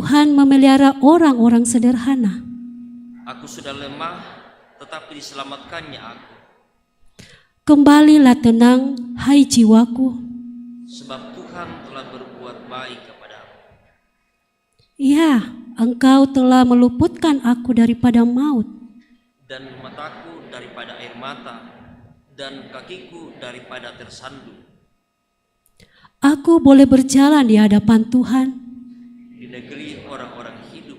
Tuhan memelihara orang-orang sederhana. Aku sudah lemah, tetapi diselamatkannya aku. Kembalilah tenang, hai jiwaku. Sebab Tuhan telah berbuat baik kepadaku. Ya, Engkau telah meluputkan aku daripada maut. Dan mataku daripada air mata, dan kakiku daripada tersandung. Aku boleh berjalan di hadapan Tuhan. Di negeri orang-orang hidup.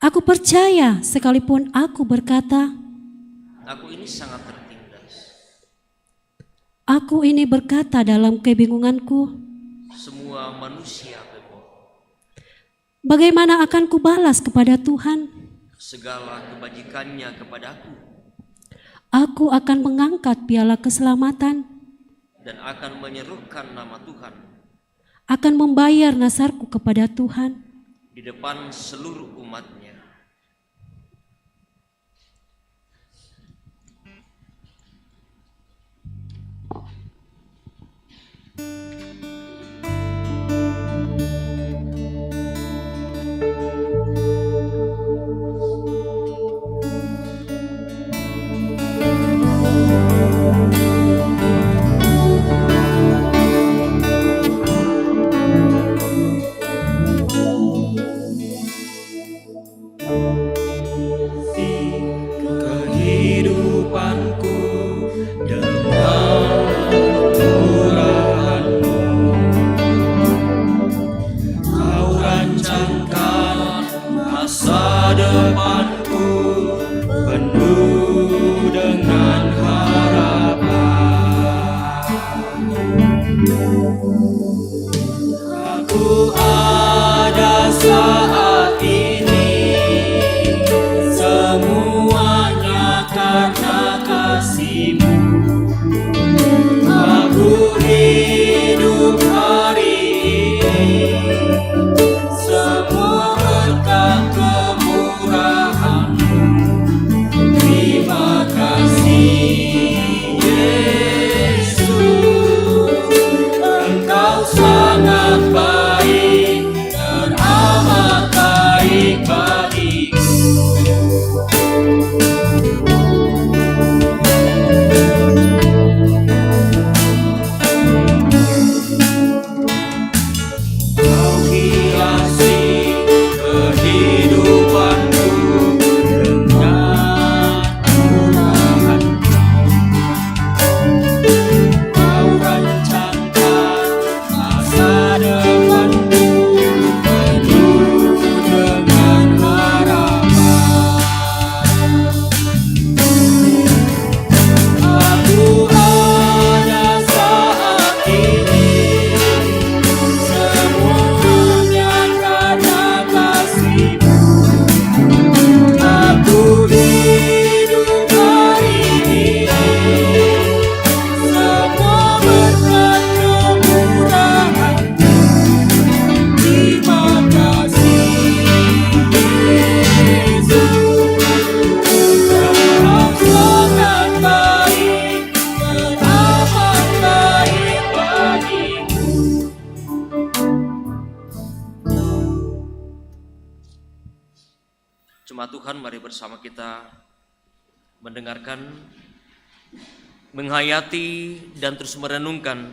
Aku percaya sekalipun aku berkata, Aku ini sangat tertindas. aku ini berkata dalam kebingunganku, Semua manusia berbohong. bagaimana akan kubalas kepada Tuhan? Segala kebajikannya kepadaku. Aku akan mengangkat piala keselamatan, Dan akan menyerukan nama Tuhan akan membayar nasarku kepada Tuhan. di depan seluruh umatnya. Kehidupanku dengan curahanmu, Kau rancangkan masa depanku penuh dengan harapan. Aku ada saat ini, semuanya karena kasih-Mu. Aku hidup hari ini, semua berkat kemurahan-Mu. Terima kasih Yesus, Engkau sangat baik, teramat baik bagiku. Kau hiasi kehidupanku dengan curahan-Mu. Kau rancangkan masa depanku penuh dengan harapan. Aku ada saat ini, semuanya karena kasih-Mu. Aku hidup hari ini, semua berkat kemurahan-Mu. Terima kasih Yesus, Engkau sangat baik, teramat baik bagiku. Jemaat Tuhan, mari bersama kita mendengarkan, menghayati, dan terus merenungkan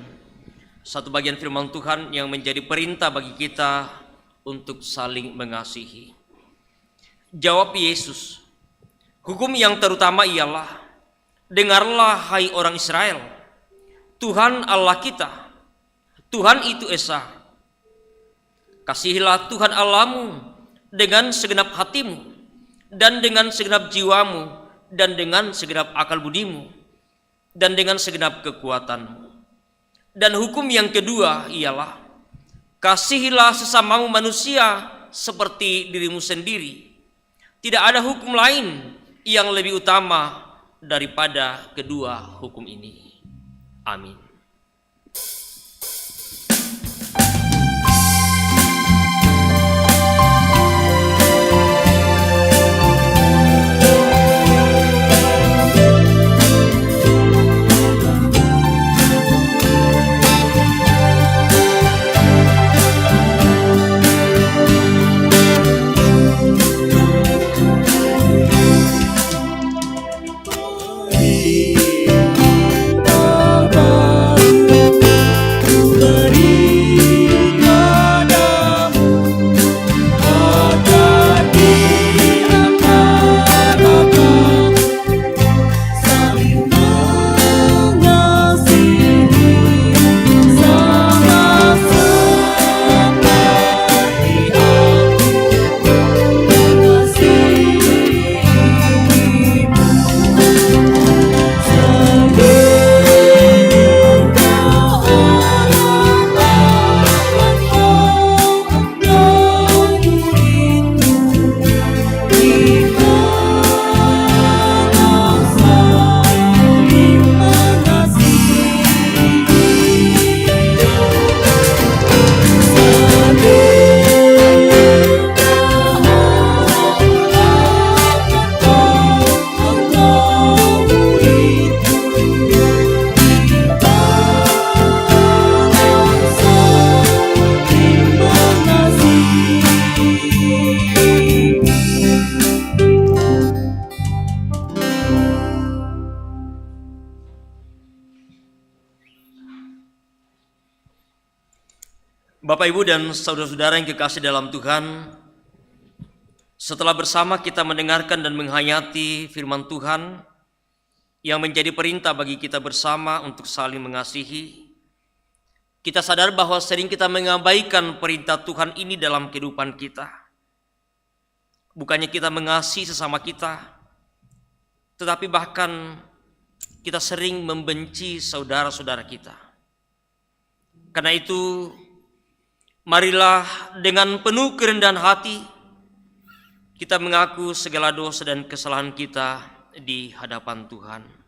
satu bagian firman Tuhan yang menjadi perintah bagi kita untuk saling mengasihi. Jawab Yesus, hukum yang terutama ialah, dengarlah hai orang Israel, Tuhan Allah kita, Tuhan itu Esa. Kasihilah Tuhan Allahmu dengan segenap hatimu, dan dengan segenap jiwamu, dan dengan segenap akal budimu, dan dengan segenap kekuatanmu. Dan hukum yang kedua ialah, kasihilah sesamamu manusia seperti dirimu sendiri. Tidak ada hukum lain yang lebih utama daripada kedua hukum ini. Amin. Bapak, Ibu, dan saudara-saudara yang kekasih dalam Tuhan, setelah bersama kita mendengarkan dan menghayati firman Tuhan yang menjadi perintah bagi kita bersama untuk saling mengasihi, kita sadar bahwa sering kita mengabaikan perintah Tuhan ini dalam kehidupan kita. Bukannya kita mengasihi sesama kita, tetapi bahkan kita sering membenci saudara-saudara kita. Karena itu, marilah dengan penuh kerendahan hati kita mengaku segala dosa dan kesalahan kita di hadapan Tuhan.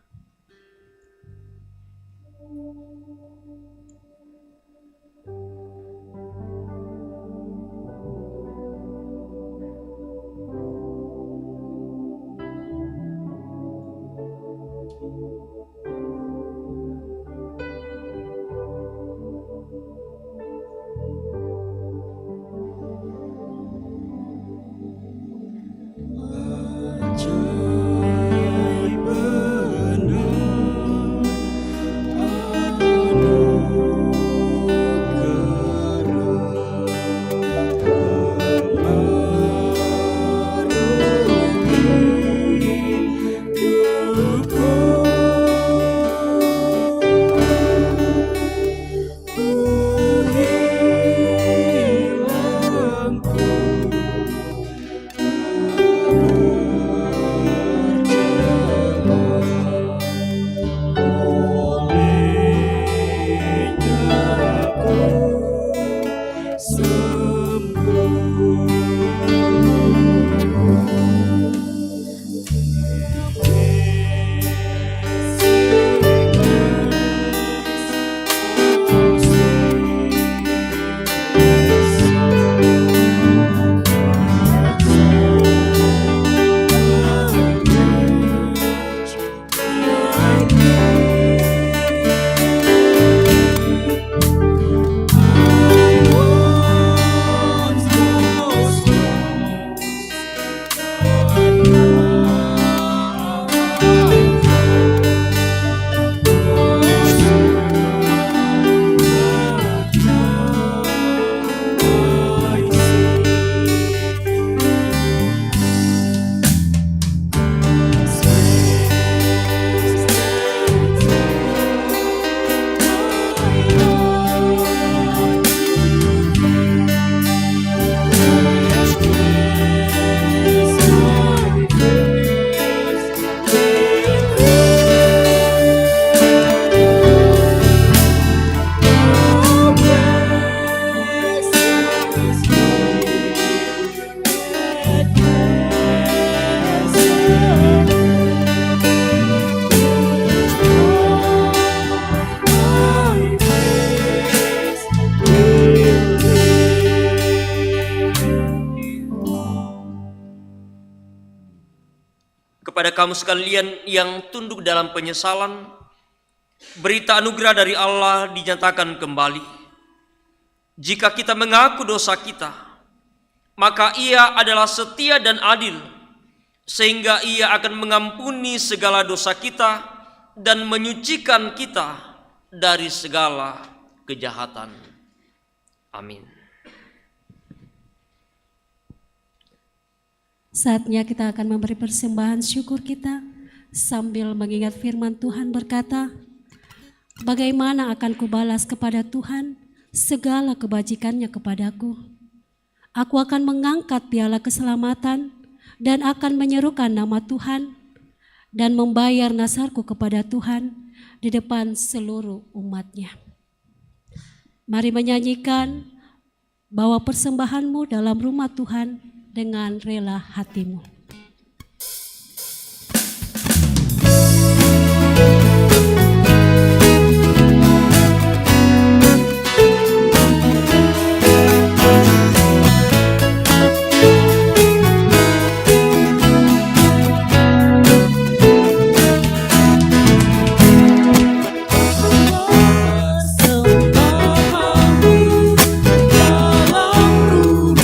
Kepada kamu sekalian yang tunduk dalam penyesalan, berita anugerah dari Allah dinyatakan kembali. Jika kita mengaku dosa kita, maka Ia adalah setia dan adil, sehingga Ia akan mengampuni segala dosa kita dan menyucikan kita dari segala kejahatan. Amin. Saatnya kita akan memberi persembahan syukur kita sambil mengingat firman Tuhan berkata, bagaimana akan kubalas kepada Tuhan segala kebajikannya kepadaku? Aku akan mengangkat piala keselamatan dan akan menyerukan nama Tuhan dan membayar nasarku kepada Tuhan di depan seluruh umatnya. Mari menyanyikan bawa persembahanmu dalam rumah Tuhan dengan rela hatimu. Dalam rumah Tuhan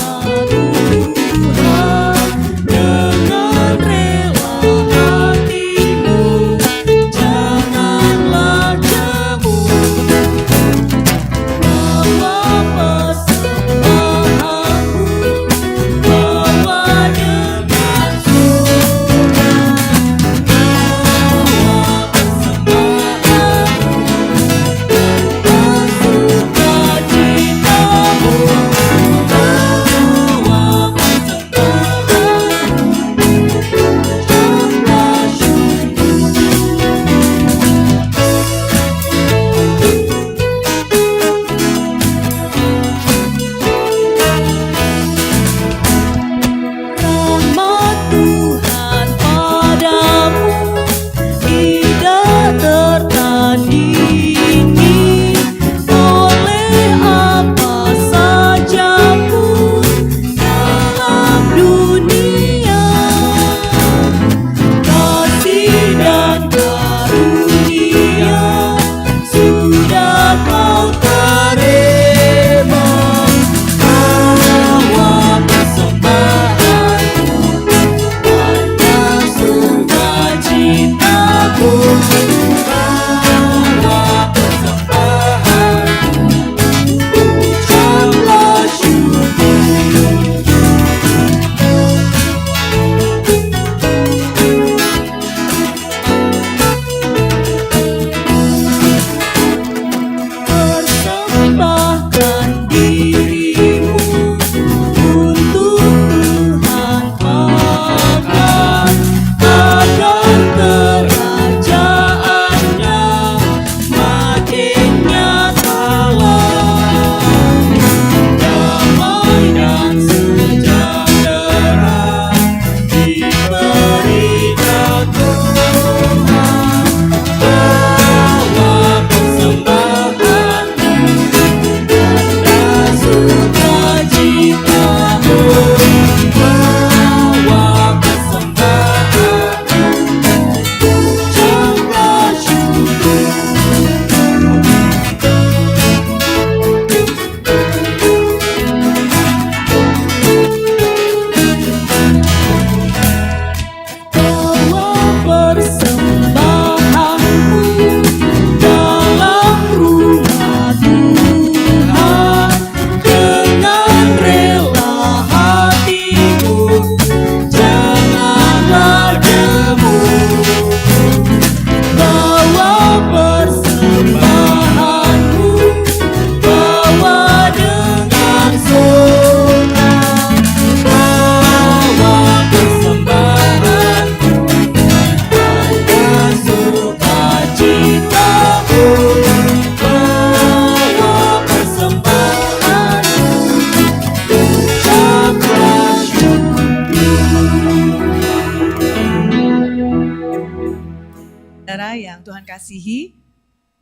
Tuhan kasihi,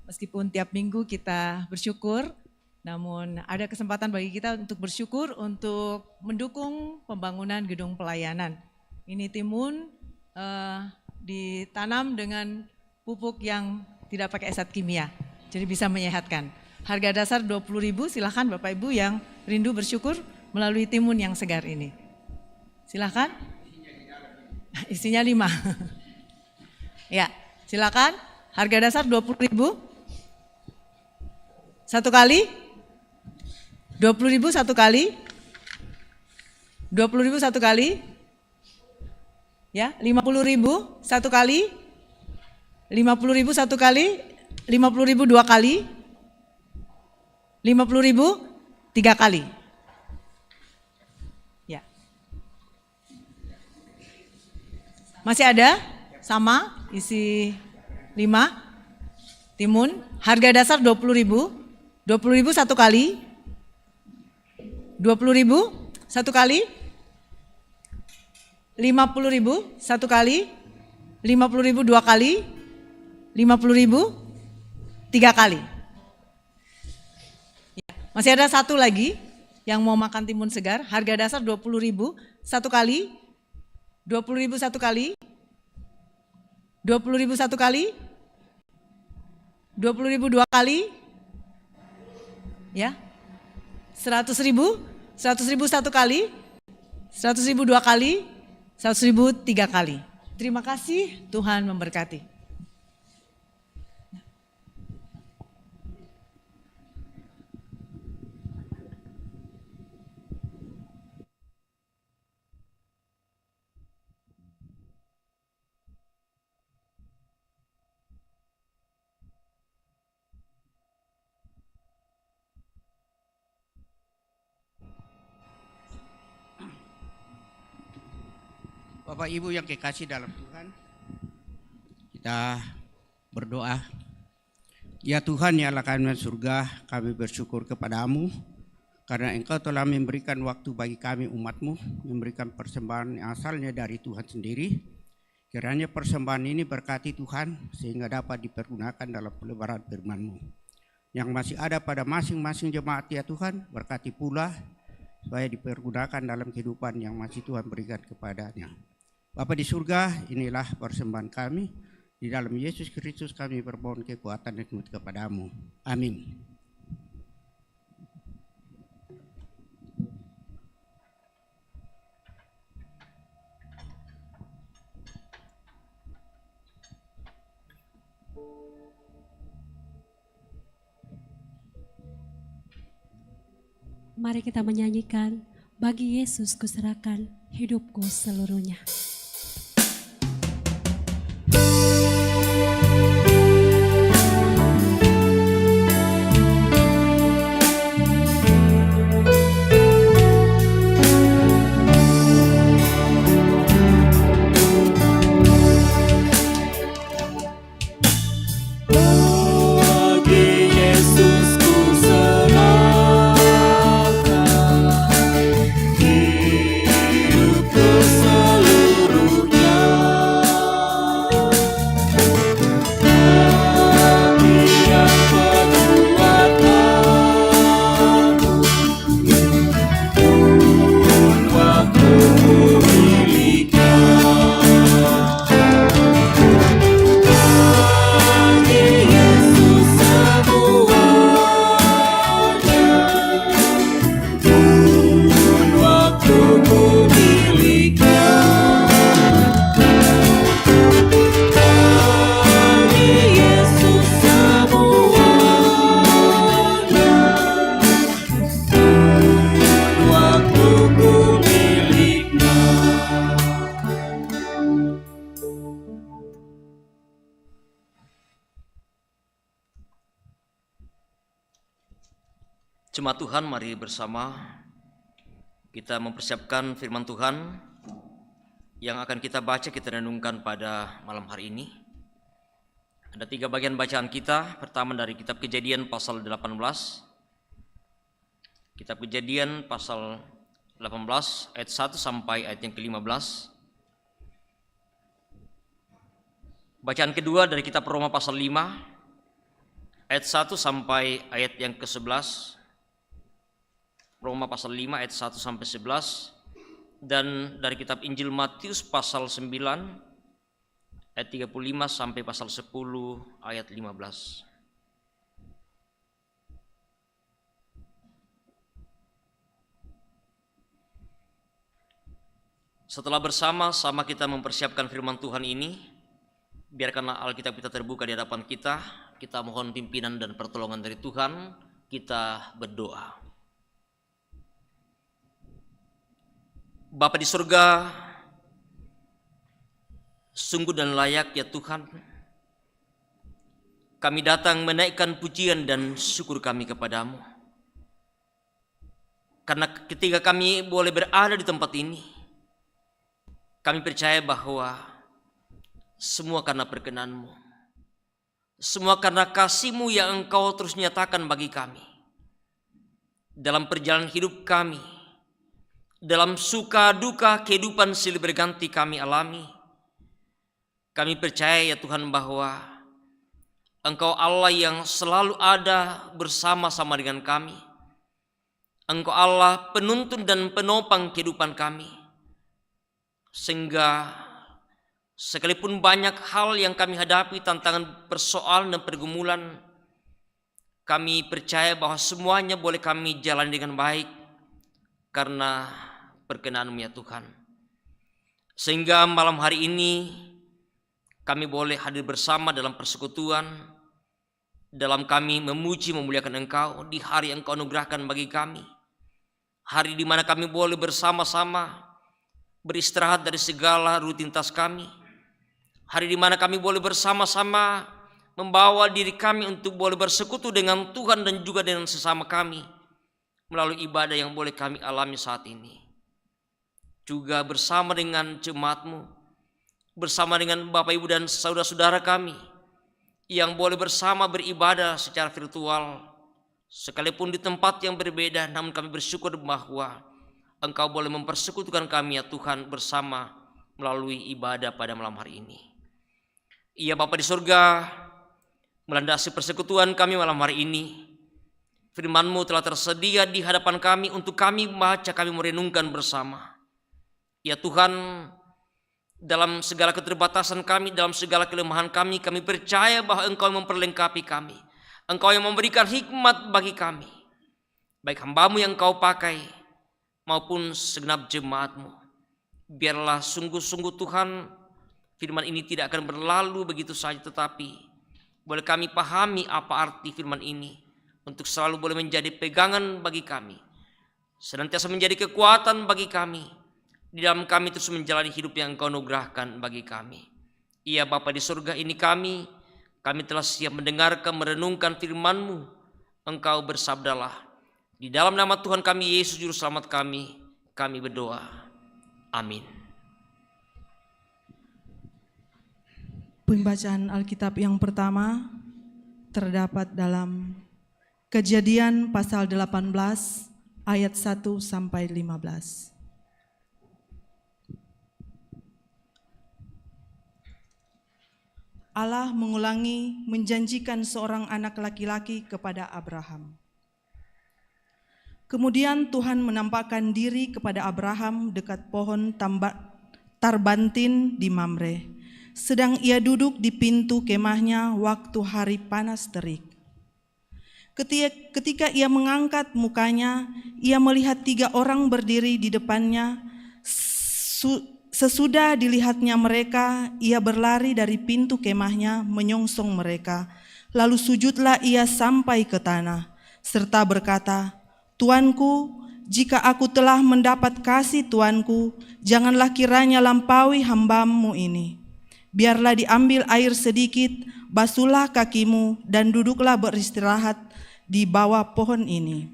meskipun tiap minggu kita bersyukur, namun ada kesempatan bagi kita untuk bersyukur untuk mendukung pembangunan gedung pelayanan. Ini timun ditanam dengan pupuk yang tidak pakai zat kimia, jadi bisa menyehatkan. Harga dasar 20.000, silahkan Bapak Ibu yang rindu bersyukur melalui timun yang segar ini. Silahkan. Isinya 5. Ya, silakan. Harga dasar 20.000. Satu kali. 20.000 satu kali. 20.000 satu kali. Ya, 50.000 satu kali. 50.000 satu kali. 50.000 dua kali. 50.000 3 kali. Ya. Masih ada? Sama, isi 5 timun, harga dasar 20.000. 20.000 satu kali. 20.000 satu kali. 50.000 satu kali. 50.000 dua kali. 50.000 3 kali. Ya. Masih ada satu lagi yang mau makan timun segar, harga dasar 20.000 satu kali. 20.000 satu kali. 20.000 satu kali. 20.000 dua kali. Ya. 100.000. 100.000 satu kali. 100.000 dua kali. 100.000 3 kali. Terima kasih, Tuhan memberkati. Bapak Ibu yang kekasih dalam Tuhan, kita berdoa. Ya Tuhan ya Allah kami di surga, kami bersyukur kepadamu karena Engkau telah memberikan waktu bagi kami umat-Mu, memberikan persembahan yang asalnya dari Tuhan sendiri. Kiranya persembahan ini berkati Tuhan sehingga dapat dipergunakan dalam pelebaran firman-Mu. Yang masih ada pada masing-masing jemaat ya Tuhan, berkati pula supaya dipergunakan dalam kehidupan yang masih Tuhan berikan kepadanya. Bapa di surga, inilah persembahan kami. Di dalam Yesus Kristus kami bermohon kekuatan dan hikmat kepadamu. Amin. Mari kita menyanyikan, bagi Yesus kuserahkan hidupku seluruhnya. Bagi Yesus ku serahkan hidupku seluruhnya. Dia membuat aku pun waktu miliknya. Bagi Yesus semuanya, pun waktuku miliknya. Bagi Yesus semuanya, pun waktuku miliknya. Jemaat Tuhan, mari bersama kita mempersiapkan firman Tuhan yang akan kita baca, kita renungkan pada malam hari ini. Ada 3 bagian bacaan kita. Pertama dari kitab Kejadian pasal 18. Kitab Kejadian pasal 18 ayat 1 sampai ayat yang ke-15. Bacaan kedua dari kitab Roma pasal 5 ayat 1 sampai ayat yang ke-11. Roma pasal 5 ayat 1 sampai 11, dan dari kitab Injil Matius pasal 9 ayat 35 sampai pasal 10 ayat 15. Setelah bersama-sama kita mempersiapkan firman Tuhan ini, biarkanlah Alkitab kita terbuka di hadapan kita. Kita mohon pimpinan dan pertolongan dari Tuhan. Kita berdoa. Bapa di surga, sungguh dan layak ya Tuhan, kami datang menaikkan pujian dan syukur kami kepadamu. Karena ketika kami boleh berada di tempat ini, kami percaya bahwa semua karena perkenan-Mu, semua karena kasih-Mu yang Engkau terus nyatakan bagi kami. Dalam perjalanan hidup kami, dalam suka duka kehidupan silih berganti kami alami, kami percaya ya Tuhan bahwa Engkau Allah yang selalu ada bersama-sama dengan kami. Engkau Allah penuntun dan penopang kehidupan kami. Sehingga sekalipun banyak hal yang kami hadapi, tantangan, persoalan dan pergumulan, kami percaya bahwa semuanya boleh kami jalani dengan baik karena perkenan-Mu ya Tuhan. Sehingga malam hari ini kami boleh hadir bersama dalam persekutuan, dalam kami memuji memuliakan Engkau di hari yang Engkau anugerahkan bagi kami. Hari di mana kami boleh bersama-sama beristirahat dari segala rutinitas kami. Hari di mana kami boleh bersama-sama membawa diri kami untuk boleh bersekutu dengan Tuhan dan juga dengan sesama kami melalui ibadah yang boleh kami alami saat ini. Juga bersama dengan jemaat-Mu, bersama dengan Bapak Ibu dan saudara-saudara kami yang boleh bersama beribadah secara virtual, sekalipun di tempat yang berbeda, namun kami bersyukur bahwa Engkau boleh mempersekutukan kami ya Tuhan bersama melalui ibadah pada malam hari ini. Iya Bapa di surga, melandasi persekutuan kami malam hari ini, firman-Mu telah tersedia di hadapan kami untuk kami membaca, kami merenungkan bersama. Ya Tuhan, dalam segala keterbatasan kami, dalam segala kelemahan kami, kami percaya bahwa Engkau yang memperlengkapi kami. Engkau yang memberikan hikmat bagi kami. Baik hamba-Mu yang Engkau pakai maupun segenap jemaat-Mu. Biarlah sungguh-sungguh Tuhan, firman ini tidak akan berlalu begitu saja, tetapi boleh kami pahami apa arti firman ini untuk selalu boleh menjadi pegangan bagi kami, senantiasa menjadi kekuatan bagi kami di dalam kami terus menjalani hidup yang Engkau anugerahkan bagi kami. Iya Bapa di surga, ini kami telah siap mendengarkan, merenungkan firman-Mu. Engkau bersabdalah, di dalam nama Tuhan kami Yesus Juru Selamat kami berdoa. Amin. Pembacaan Alkitab yang pertama terdapat dalam Kejadian pasal 18 ayat 1 sampai 15. Allah mengulangi menjanjikan seorang anak laki-laki kepada Abraham. Kemudian Tuhan menampakkan diri kepada Abraham dekat pohon tarbantin di Mamre, sedang ia duduk di pintu kemahnya waktu hari panas terik. Ketika ia mengangkat mukanya, ia melihat 3 orang berdiri di depannya. Sesudah dilihatnya mereka, ia berlari dari pintu kemahnya menyongsong mereka. Lalu sujudlah ia sampai ke tanah, serta berkata, Tuanku, jika aku telah mendapat kasih Tuanku, janganlah kiranya lampaui hamba-Mu ini. Biarlah diambil air sedikit, basuhlah kakimu, dan duduklah beristirahat di bawah pohon ini.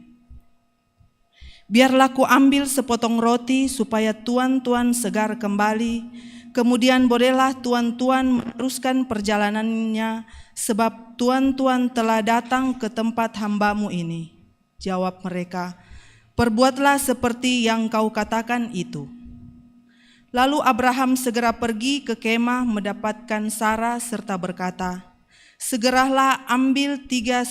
Biarlah ku ambil sepotong roti supaya tuan-tuan segar kembali, kemudian bolehlah tuan-tuan meneruskan perjalanannya, sebab tuan-tuan telah datang ke tempat hamba-Mu ini. Jawab mereka, perbuatlah seperti yang kau katakan itu. Lalu Abraham segera pergi ke kemah mendapatkan Sara serta berkata, "Segeralah ambil 3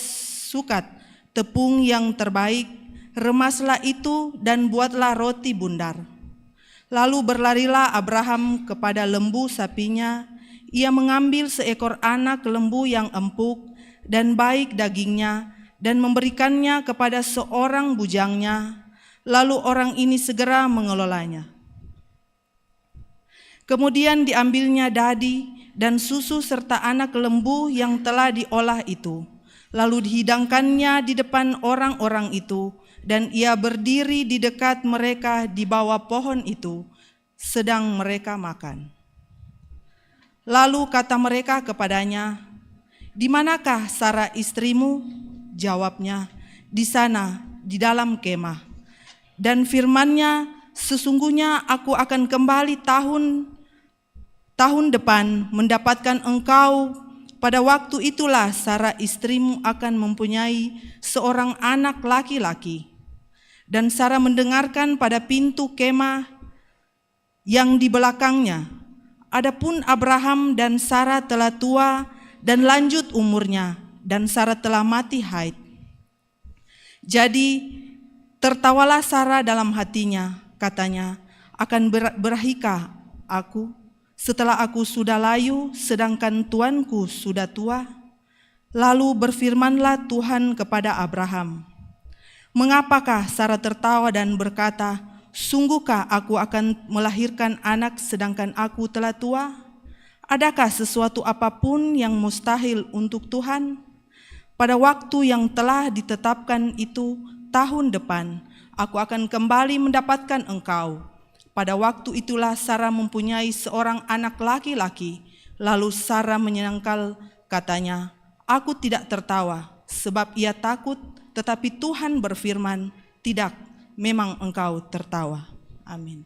sukat tepung yang terbaik, remaslah itu dan buatlah roti bundar." Lalu berlarilah Abraham kepada lembu sapinya. Ia mengambil seekor anak lembu yang empuk dan baik dagingnya dan memberikannya kepada seorang bujangnya. Lalu orang ini segera mengelolanya. Kemudian diambilnya dadi dan susu serta anak lembu yang telah diolah itu. Lalu dihidangkannya di depan orang-orang itu, dan ia berdiri di dekat mereka di bawah pohon itu, sedang mereka makan. Lalu kata mereka kepadanya, "Di manakah Sara istrimu?" Jawabnya, "Di sana, di dalam kemah." Dan firman-Nya, "Sesungguhnya aku akan kembali tahun depan mendapatkan engkau. Pada waktu itulah Sara istrimu akan mempunyai seorang anak laki-laki." Dan Sara mendengarkan pada pintu kemah yang di belakangnya. Adapun Abraham dan Sara telah tua dan lanjut umurnya, dan Sara telah mati haid. Jadi tertawalah Sara dalam hatinya, katanya, "Akan berahikah aku setelah aku sudah layu, sedangkan tuanku sudah tua?" Lalu berfirmanlah Tuhan kepada Abraham, "Mengapakah Sara tertawa dan berkata, 'Sungguhkah aku akan melahirkan anak sedangkan aku telah tua?' Adakah sesuatu apapun yang mustahil untuk Tuhan? Pada waktu yang telah ditetapkan itu, tahun depan, aku akan kembali mendapatkan engkau." Pada waktu itulah Sara mempunyai seorang anak laki-laki. Lalu Sara menyangkal, katanya, "Aku tidak tertawa, sebab ia takut." Tetapi Tuhan berfirman, "Tidak, memang engkau tertawa." Amin.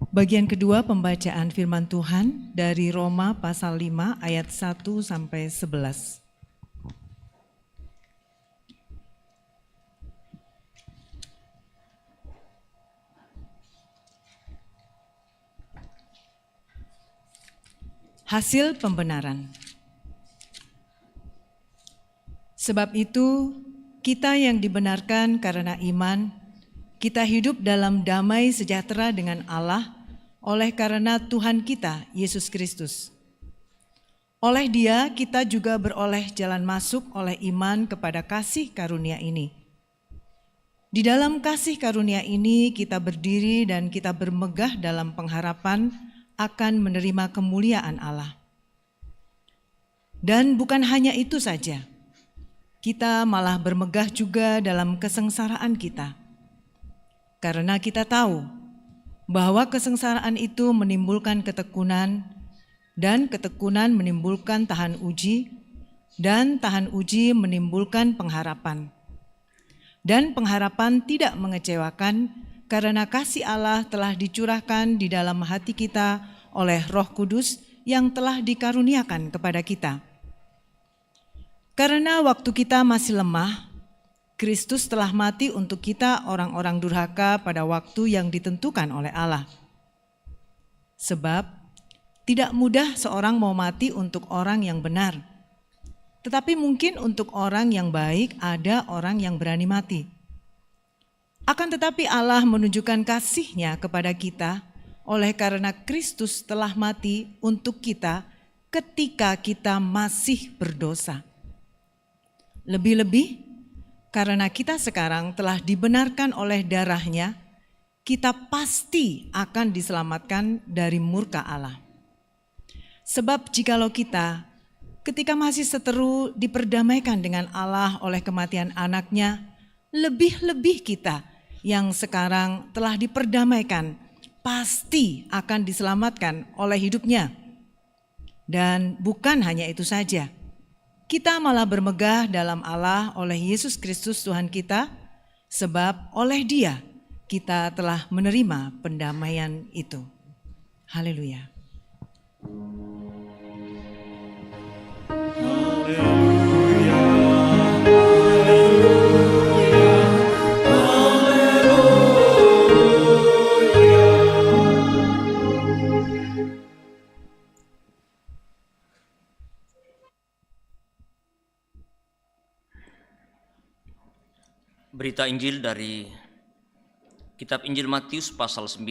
Bagian kedua pembacaan firman Tuhan dari Roma pasal 5 ayat 1 sampai 11. Hasil pembenaran. Sebab itu, kita yang dibenarkan karena iman, kita hidup dalam damai sejahtera dengan Allah oleh karena Tuhan kita, Yesus Kristus. Oleh Dia, kita juga beroleh jalan masuk oleh iman kepada kasih karunia ini. Di dalam kasih karunia ini, kita berdiri dan kita bermegah dalam pengharapan akan menerima kemuliaan Allah. Dan bukan hanya itu saja, kita malah bermegah juga dalam kesengsaraan kita. Karena kita tahu bahwa kesengsaraan itu menimbulkan ketekunan, dan ketekunan menimbulkan tahan uji, dan tahan uji menimbulkan pengharapan. Dan pengharapan tidak mengecewakan, karena kasih Allah telah dicurahkan di dalam hati kita oleh Roh Kudus yang telah dikaruniakan kepada kita. Karena waktu kita masih lemah, Kristus telah mati untuk kita orang-orang durhaka pada waktu yang ditentukan oleh Allah. Sebab tidak mudah seorang mau mati untuk orang yang benar, tetapi mungkin untuk orang yang baik ada orang yang berani mati. Akan tetapi Allah menunjukkan kasih-Nya kepada kita oleh karena Kristus telah mati untuk kita ketika kita masih berdosa. Lebih-lebih, karena kita sekarang telah dibenarkan oleh darah-Nya, kita pasti akan diselamatkan dari murka Allah. Sebab jikalau kita ketika masih seteru diperdamaikan dengan Allah oleh kematian anak-Nya, lebih-lebih kita yang sekarang telah diperdamaikan pasti akan diselamatkan oleh hidup-Nya. Dan bukan hanya itu saja, kita malah bermegah dalam Allah oleh Yesus Kristus Tuhan kita, sebab oleh Dia kita telah menerima pendamaian itu. Haleluya. Berita Injil dari Kitab Injil Matius pasal 9.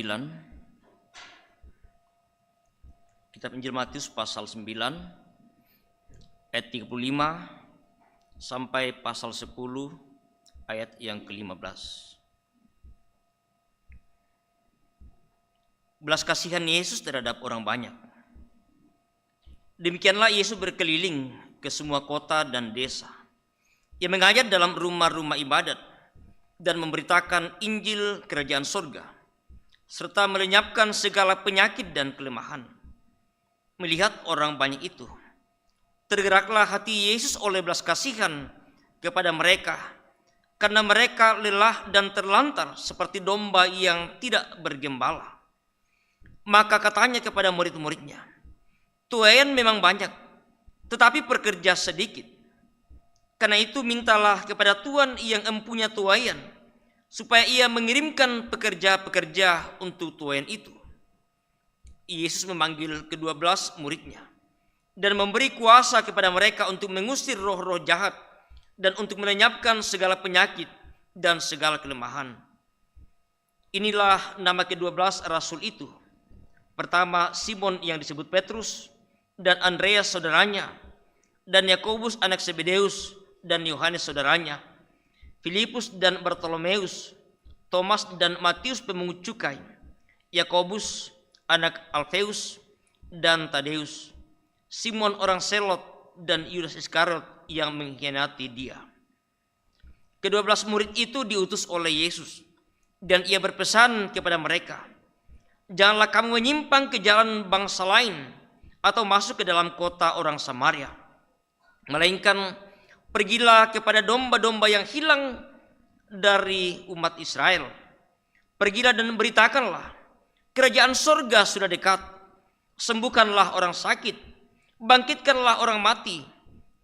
Kitab Injil Matius pasal 9 ayat 35 sampai pasal 10 ayat yang ke-15. Belas kasihan Yesus terhadap orang banyak. Demikianlah Yesus berkeliling ke semua kota dan desa. Ia mengajar dalam rumah-rumah ibadat dan memberitakan Injil kerajaan surga, serta melenyapkan segala penyakit dan kelemahan. Melihat orang banyak itu, tergeraklah hati Yesus oleh belas kasihan kepada mereka, karena mereka lelah dan terlantar seperti domba yang tidak bergembala. Maka katanya kepada murid-muridnya, tuaian memang banyak, tetapi pekerja sedikit. Karena itu mintalah kepada Tuhan yang empunya tuaian, supaya ia mengirimkan pekerja-pekerja untuk tuaian itu. Yesus memanggil ke-12 muridnya dan memberi kuasa kepada mereka untuk mengusir roh-roh jahat dan untuk melenyapkan segala penyakit dan segala kelemahan. Inilah nama ke-12 rasul itu. Pertama, Simon yang disebut Petrus, dan Andreas saudaranya, dan Yakobus anak Zebedeus, dan Yohanes saudaranya, Filipus dan Bartolomeus, Thomas dan Matius pemungut cukai, Yakobus anak Alfeus dan Tadeus, Simon orang Selot, dan Yudas Iskariot yang mengkhianati dia. Ke-12 murid itu diutus oleh Yesus, dan ia berpesan kepada mereka, janganlah kamu menyimpang ke jalan bangsa lain atau masuk ke dalam kota orang Samaria, melainkan pergilah kepada domba-domba yang hilang dari umat Israel. Pergilah dan beritakanlah, kerajaan surga sudah dekat. Sembuhkanlah orang sakit, bangkitkanlah orang mati,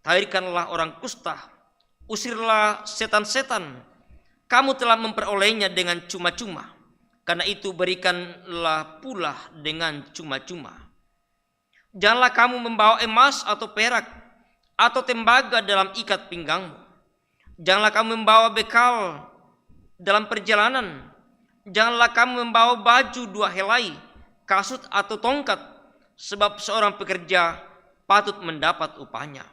tahirkanlah orang kusta, usirlah setan-setan. Kamu telah memperolehnya dengan cuma-cuma, karena itu berikanlah pula dengan cuma-cuma. Janganlah kamu membawa emas atau perak atau tembaga dalam ikat pinggangmu. Janganlah kamu membawa bekal dalam perjalanan. Janganlah kamu membawa baju 2 helai, kasut atau tongkat, sebab seorang pekerja patut mendapat upahnya.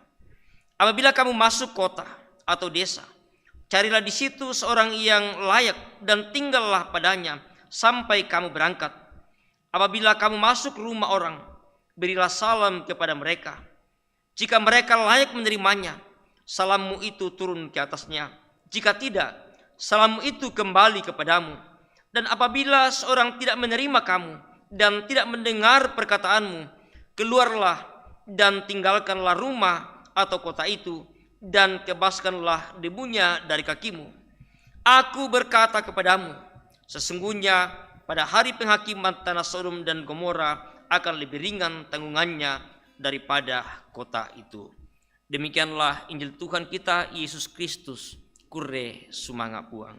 Apabila kamu masuk kota atau desa, carilah di situ seorang yang layak dan tinggallah padanya sampai kamu berangkat. Apabila kamu masuk rumah orang, berilah salam kepada mereka. Jika mereka layak menerimanya, salammu itu turun ke atasnya. Jika tidak, salammu itu kembali kepadamu. Dan apabila seorang tidak menerima kamu dan tidak mendengar perkataanmu, keluarlah dan tinggalkanlah rumah atau kota itu, dan kebaskanlah debunya dari kakimu. Aku berkata kepadamu, sesungguhnya pada hari penghakiman tanah Sodom dan Gomora akan lebih ringan tanggungannya daripada kota itu. Demikianlah Injil Tuhan kita Yesus Kristus. Kure sumanga puang.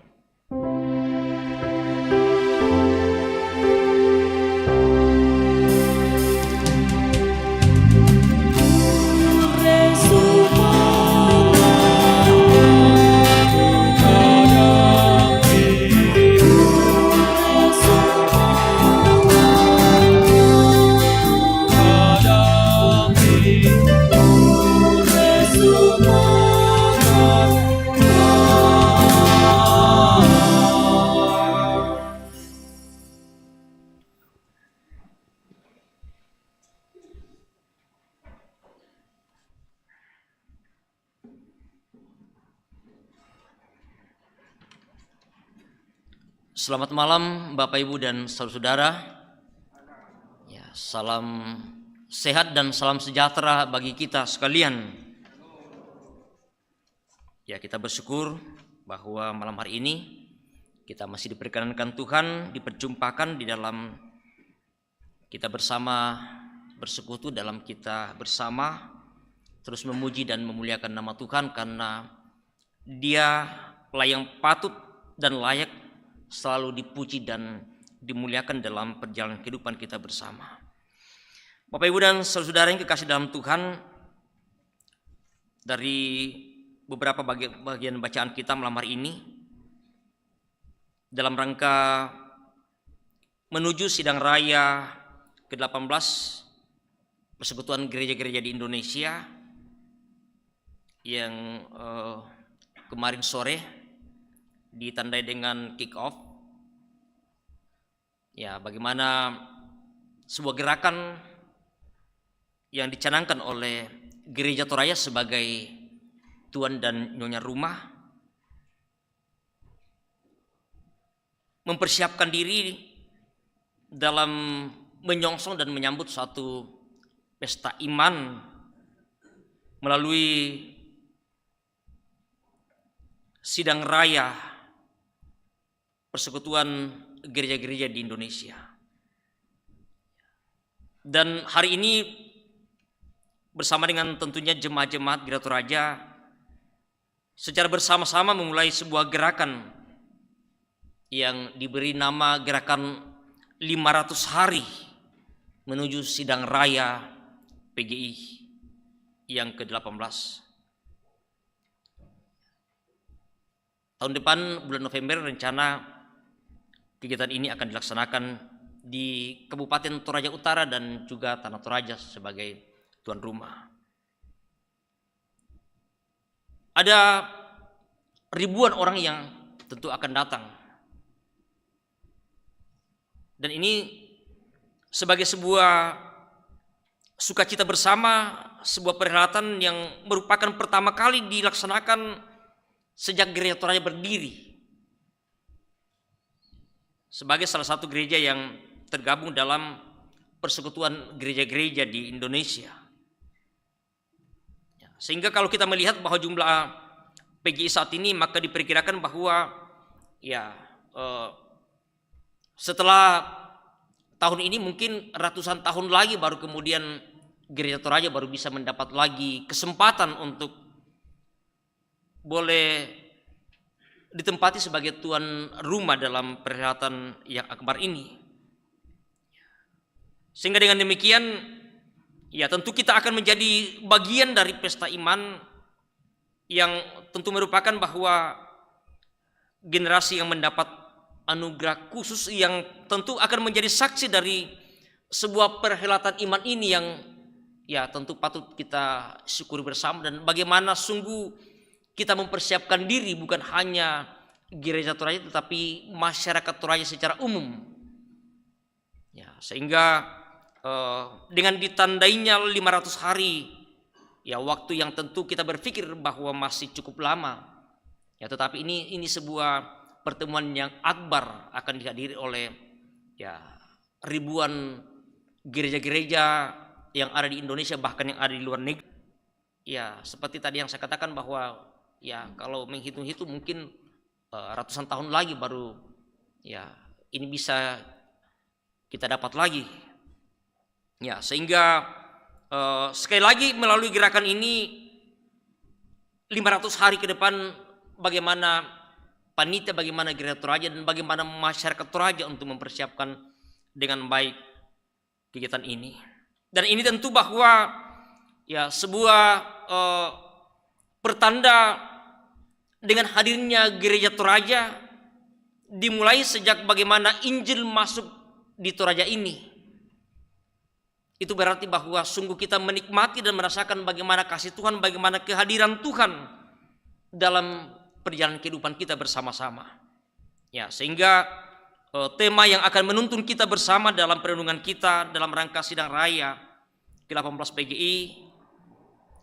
Selamat malam Bapak Ibu dan saudara-saudara. Ya, salam sehat dan salam sejahtera bagi kita sekalian. Ya, kita bersyukur bahwa malam hari ini kita masih diperkenankan Tuhan diperjumpakan di dalam kita bersama bersekutu dalam kita bersama terus memuji dan memuliakan nama Tuhan, karena Dialah yang patut dan layak selalu dipuji dan dimuliakan dalam perjalanan kehidupan kita bersama. Bapak Ibu dan saudara yang kekasih dalam Tuhan, dari beberapa bagian bacaan kita malam hari ini, dalam rangka menuju sidang raya ke-18 Persekutuan Gereja-Gereja di Indonesia yang kemarin sore ditandai dengan kick off. Ya, bagaimana sebuah gerakan yang dicanangkan oleh Gereja Toraya sebagai tuan dan nyonya rumah mempersiapkan diri dalam menyongsong dan menyambut suatu pesta iman melalui sidang raya Persekutuan Gereja-Gereja di Indonesia. Dan hari ini bersama dengan tentunya jemaat-jemaat Gereja Toraja secara bersama-sama memulai sebuah gerakan yang diberi nama gerakan 500 hari menuju sidang raya PGI yang ke-18. Tahun depan bulan November rencana kegiatan ini akan dilaksanakan di Kabupaten Toraja Utara dan juga Tanah Toraja sebagai tuan rumah. Ada ribuan orang yang tentu akan datang. Dan ini sebagai sebuah sukacita bersama, sebuah perhelatan yang merupakan pertama kali dilaksanakan sejak Gereja Toraja berdiri. Sebagai salah satu gereja yang tergabung dalam Persekutuan Gereja-Gereja di Indonesia. Sehingga kalau kita melihat bahwa jumlah PGI saat ini, maka diperkirakan bahwa setelah tahun ini mungkin ratusan tahun lagi baru kemudian Gereja Toraja baru bisa mendapat lagi kesempatan untuk boleh ditempati sebagai tuan rumah dalam perhelatan yang akbar ini. Sehingga dengan demikian, ya tentu kita akan menjadi bagian dari pesta iman yang tentu merupakan bahwa generasi yang mendapat anugerah khusus yang tentu akan menjadi saksi dari sebuah perhelatan iman ini yang ya tentu patut kita syukuri bersama, dan bagaimana sungguh kita mempersiapkan diri bukan hanya Gereja Toraja tetapi masyarakat Toraja secara umum. Ya, sehingga dengan ditandainya 500 hari, ya waktu yang tentu kita berpikir bahwa masih cukup lama. Ya, tetapi ini sebuah pertemuan yang akbar akan dihadiri oleh ya ribuan gereja-gereja yang ada di Indonesia, bahkan yang ada di luar negeri. Ya, seperti tadi yang saya katakan bahwa ya kalau menghitung-hitung mungkin ratusan tahun lagi baru ya ini bisa kita dapat lagi. Ya, sehingga sekali lagi melalui gerakan ini 500 hari ke depan bagaimana panitia, bagaimana Gereja Toraja dan bagaimana masyarakat Toraja untuk mempersiapkan dengan baik kegiatan ini. Dan ini tentu bahwa ya sebuah pertanda dengan hadirnya Gereja Toraja dimulai sejak bagaimana Injil masuk di Toraja ini. Itu berarti bahwa sungguh kita menikmati dan merasakan bagaimana kasih Tuhan, bagaimana kehadiran Tuhan dalam perjalanan kehidupan kita bersama-sama. Ya, sehingga tema yang akan menuntun kita bersama dalam perenungan kita dalam rangka sidang raya ke-18 PGI,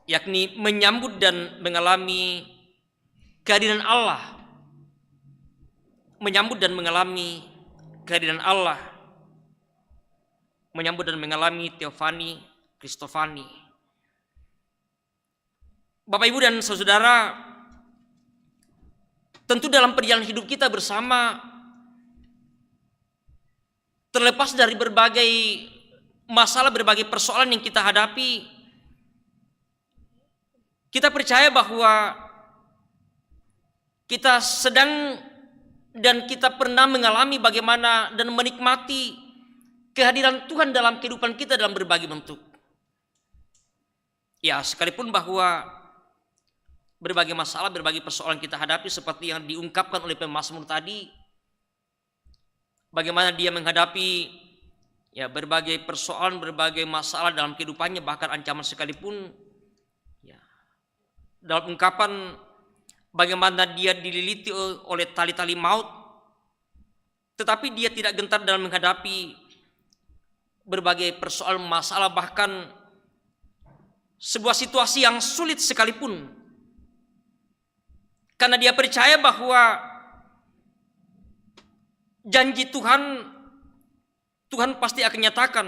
yakni menyambut dan mengalami kehadiran Allah. Menyambut dan mengalami kehadiran Allah. Menyambut dan mengalami Teofani Kristofani. Bapak, Ibu, dan saudara, tentu dalam perjalanan hidup kita bersama, terlepas dari berbagai masalah, berbagai persoalan yang kita hadapi, kita percaya bahwa kita sedang dan kita pernah mengalami bagaimana dan menikmati kehadiran Tuhan dalam kehidupan kita dalam berbagai bentuk. Ya, sekalipun bahwa berbagai masalah, berbagai persoalan kita hadapi seperti yang diungkapkan oleh pemazmur tadi, bagaimana dia menghadapi ya berbagai persoalan, berbagai masalah dalam kehidupannya, bahkan ancaman sekalipun. Ya, dalam ungkapan bagaimana dia dililiti oleh tali-tali maut, tetapi dia tidak gentar dalam menghadapi berbagai persoalan masalah, bahkan sebuah situasi yang sulit sekalipun. Karena dia percaya bahwa janji Tuhan pasti akan nyatakan.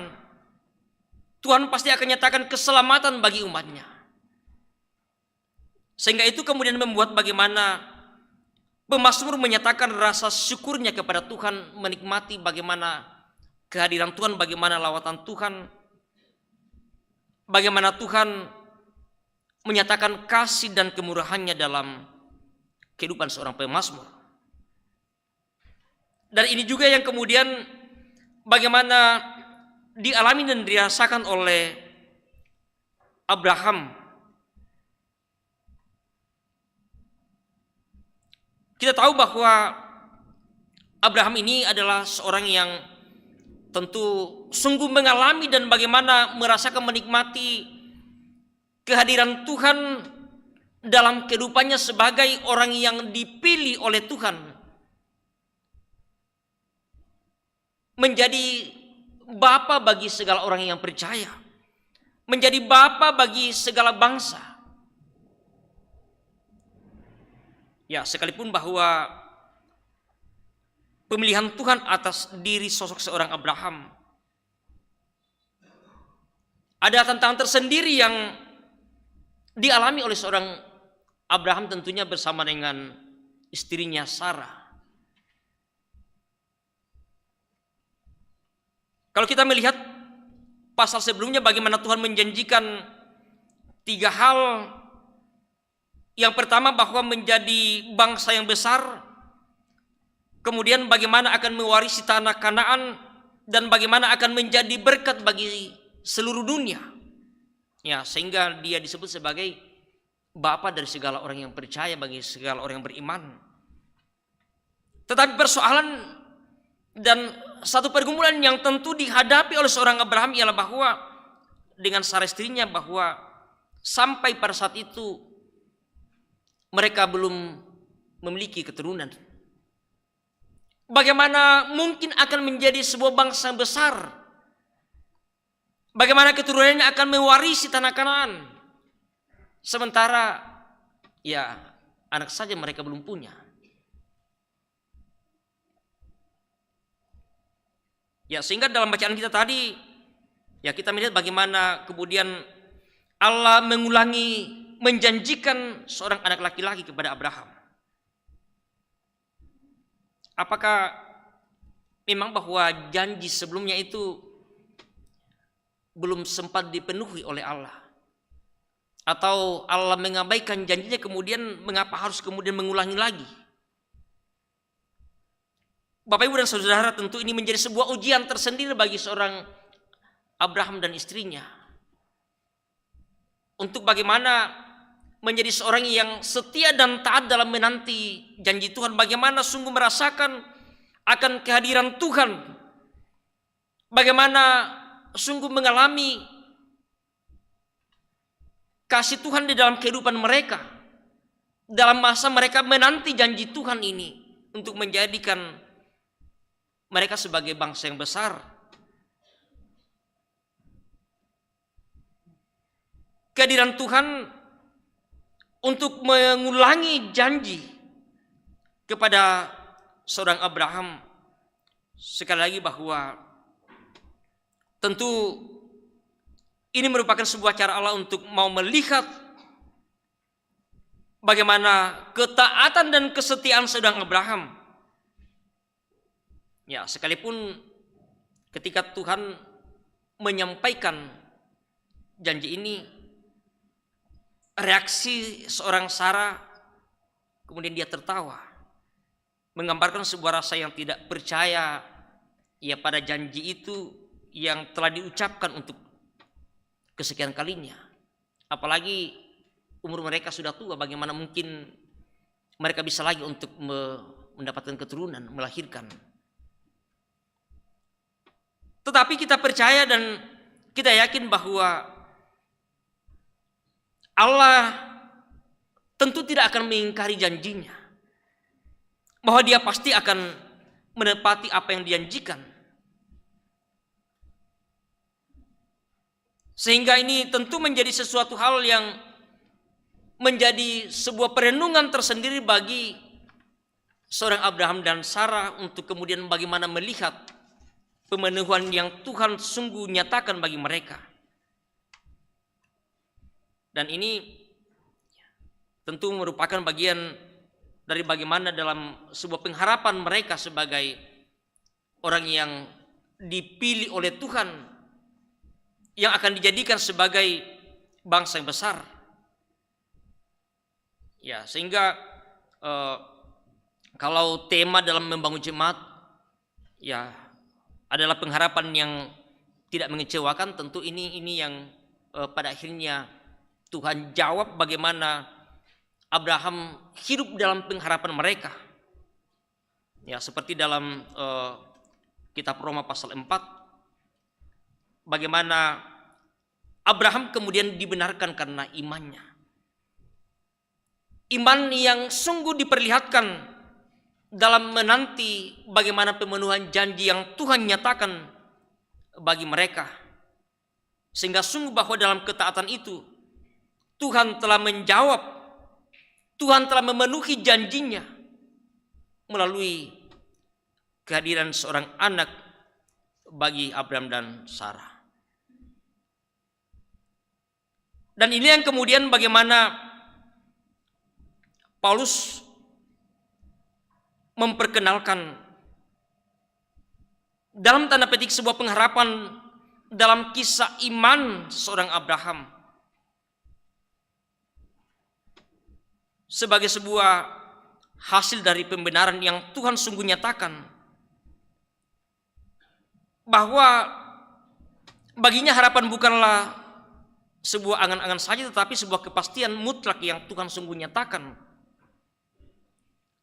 Tuhan pasti akan nyatakan keselamatan bagi umatnya. Sehingga itu kemudian membuat bagaimana pemazmur menyatakan rasa syukurnya kepada Tuhan, menikmati bagaimana kehadiran Tuhan, bagaimana lawatan Tuhan, bagaimana Tuhan menyatakan kasih dan kemurahannya dalam kehidupan seorang pemazmur. Dan ini juga yang kemudian bagaimana dialami dan dirasakan oleh Abraham. Kita tahu bahwa Abraham ini adalah seorang yang tentu sungguh mengalami dan bagaimana merasakan menikmati kehadiran Tuhan dalam kehidupannya sebagai orang yang dipilih oleh Tuhan menjadi bapa bagi segala orang yang percaya, menjadi bapa bagi segala bangsa. Ya, sekalipun bahwa pemilihan Tuhan atas diri sosok seorang Abraham ada tantangan tersendiri yang dialami oleh seorang Abraham, tentunya bersama dengan istrinya Sarah. Kalau kita melihat pasal sebelumnya, bagaimana Tuhan menjanjikan 3 hal. Yang pertama, bahwa menjadi bangsa yang besar, kemudian bagaimana akan mewarisi tanah Kanaan, dan bagaimana akan menjadi berkat bagi seluruh dunia. Ya, sehingga dia disebut sebagai bapa dari segala orang yang percaya, bagi segala orang yang beriman. Tetapi persoalan dan satu pergumulan yang tentu dihadapi oleh seorang Abraham ialah bahwa dengan Sarah istrinya, bahwa sampai pada saat itu mereka belum memiliki keturunan. Bagaimana mungkin akan menjadi sebuah bangsa besar? Bagaimana keturunannya akan mewarisi tanah Kanaan? Sementara ya anak saja mereka belum punya. Ya, sehingga dalam bacaan kita tadi ya kita melihat bagaimana kemudian Allah menjanjikan seorang anak laki-laki kepada Abraham. Apakah memang bahwa janji sebelumnya itu belum sempat dipenuhi oleh Allah? Atau Allah mengabaikan janjinya, kemudian mengapa harus kemudian mengulangi lagi? Bapak, Ibu, dan Saudara, tentu ini menjadi sebuah ujian tersendiri bagi seorang Abraham dan istrinya. Untuk bagaimana menjadi seorang yang setia dan taat dalam menanti janji Tuhan, bagaimana sungguh merasakan akan kehadiran Tuhan, bagaimana sungguh mengalami kasih Tuhan di dalam kehidupan mereka, dalam masa mereka menanti janji Tuhan ini untuk menjadikan mereka sebagai bangsa yang besar. Kehadiran Tuhan untuk mengulangi janji kepada seorang Abraham, sekali lagi bahwa tentu ini merupakan sebuah cara Allah untuk mau melihat bagaimana ketaatan dan kesetiaan seorang Abraham. Ya, sekalipun ketika Tuhan menyampaikan janji ini, reaksi seorang Sarah kemudian dia tertawa, menggambarkan sebuah rasa yang tidak percaya ya pada janji itu yang telah diucapkan untuk kesekian kalinya. Apalagi umur mereka sudah tua, bagaimana mungkin mereka bisa lagi untuk mendapatkan keturunan, melahirkan. Tetapi kita percaya dan kita yakin bahwa Allah tentu tidak akan mengingkari janjinya, bahwa Dia pasti akan menepati apa yang dijanjikan. Sehingga ini tentu menjadi sesuatu hal yang menjadi sebuah perenungan tersendiri bagi seorang Abraham dan Sarah untuk kemudian bagaimana melihat pemenuhan yang Tuhan sungguh nyatakan bagi mereka. Dan ini tentu merupakan bagian dari bagaimana dalam sebuah pengharapan mereka sebagai orang yang dipilih oleh Tuhan, yang akan dijadikan sebagai bangsa yang besar. Ya, sehingga kalau tema dalam membangun jemaat ya adalah pengharapan yang tidak mengecewakan, tentu ini yang pada akhirnya Tuhan jawab bagaimana Abraham hidup dalam pengharapan mereka. Ya, seperti dalam kitab Roma pasal 4, bagaimana Abraham kemudian dibenarkan karena imannya. Iman yang sungguh diperlihatkan dalam menanti bagaimana pemenuhan janji yang Tuhan nyatakan bagi mereka. Sehingga sungguh bahwa dalam ketaatan itu Tuhan telah menjawab, Tuhan telah memenuhi janjinya melalui kehadiran seorang anak bagi Abraham dan Sarah. Dan ini yang kemudian bagaimana Paulus memperkenalkan dalam tanda petik sebuah pengharapan dalam kisah iman seorang Abraham sebagai sebuah hasil dari pembenaran yang Tuhan sungguh nyatakan, bahwa baginya harapan bukanlah sebuah angan-angan saja, tetapi sebuah kepastian mutlak yang Tuhan sungguh nyatakan.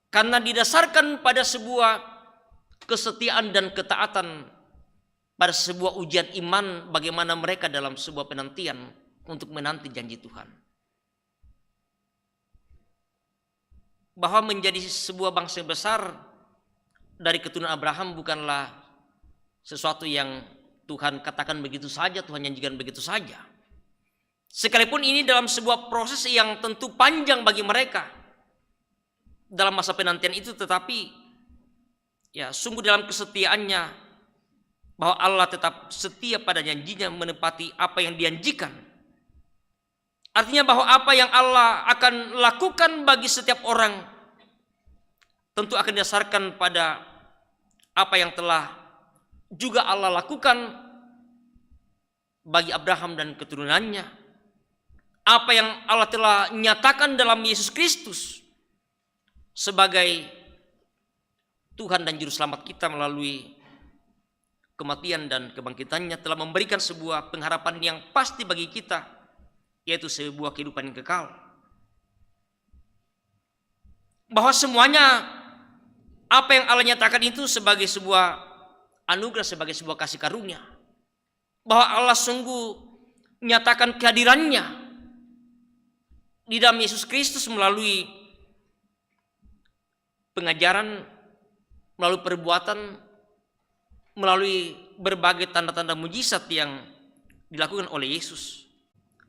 Karena didasarkan pada sebuah kesetiaan dan ketaatan, pada sebuah ujian iman bagaimana mereka dalam sebuah penantian untuk menanti janji Tuhan. Bahwa menjadi sebuah bangsa yang besar dari keturunan Abraham bukanlah sesuatu yang Tuhan katakan begitu saja, Tuhan janjikan begitu saja. Sekalipun ini dalam sebuah proses yang tentu panjang bagi mereka dalam masa penantian itu, tetapi ya sungguh dalam kesetiaannya bahwa Allah tetap setia pada janjinya menepati apa yang dijanjikan. Artinya bahwa apa yang Allah akan lakukan bagi setiap orang tentu akan didasarkan pada apa yang telah juga Allah lakukan bagi Abraham dan keturunannya. Apa yang Allah telah nyatakan dalam Yesus Kristus sebagai Tuhan dan Juru Selamat kita melalui kematian dan kebangkitannya, telah memberikan sebuah pengharapan yang pasti bagi kita, yaitu sebuah kehidupan yang kekal. Bahwa semuanya apa yang Allah nyatakan itu sebagai sebuah anugerah, sebagai sebuah kasih karunia. Bahwa Allah sungguh nyatakan kehadirannya di dalam Yesus Kristus melalui pengajaran, melalui perbuatan, melalui berbagai tanda-tanda mujizat yang dilakukan oleh Yesus.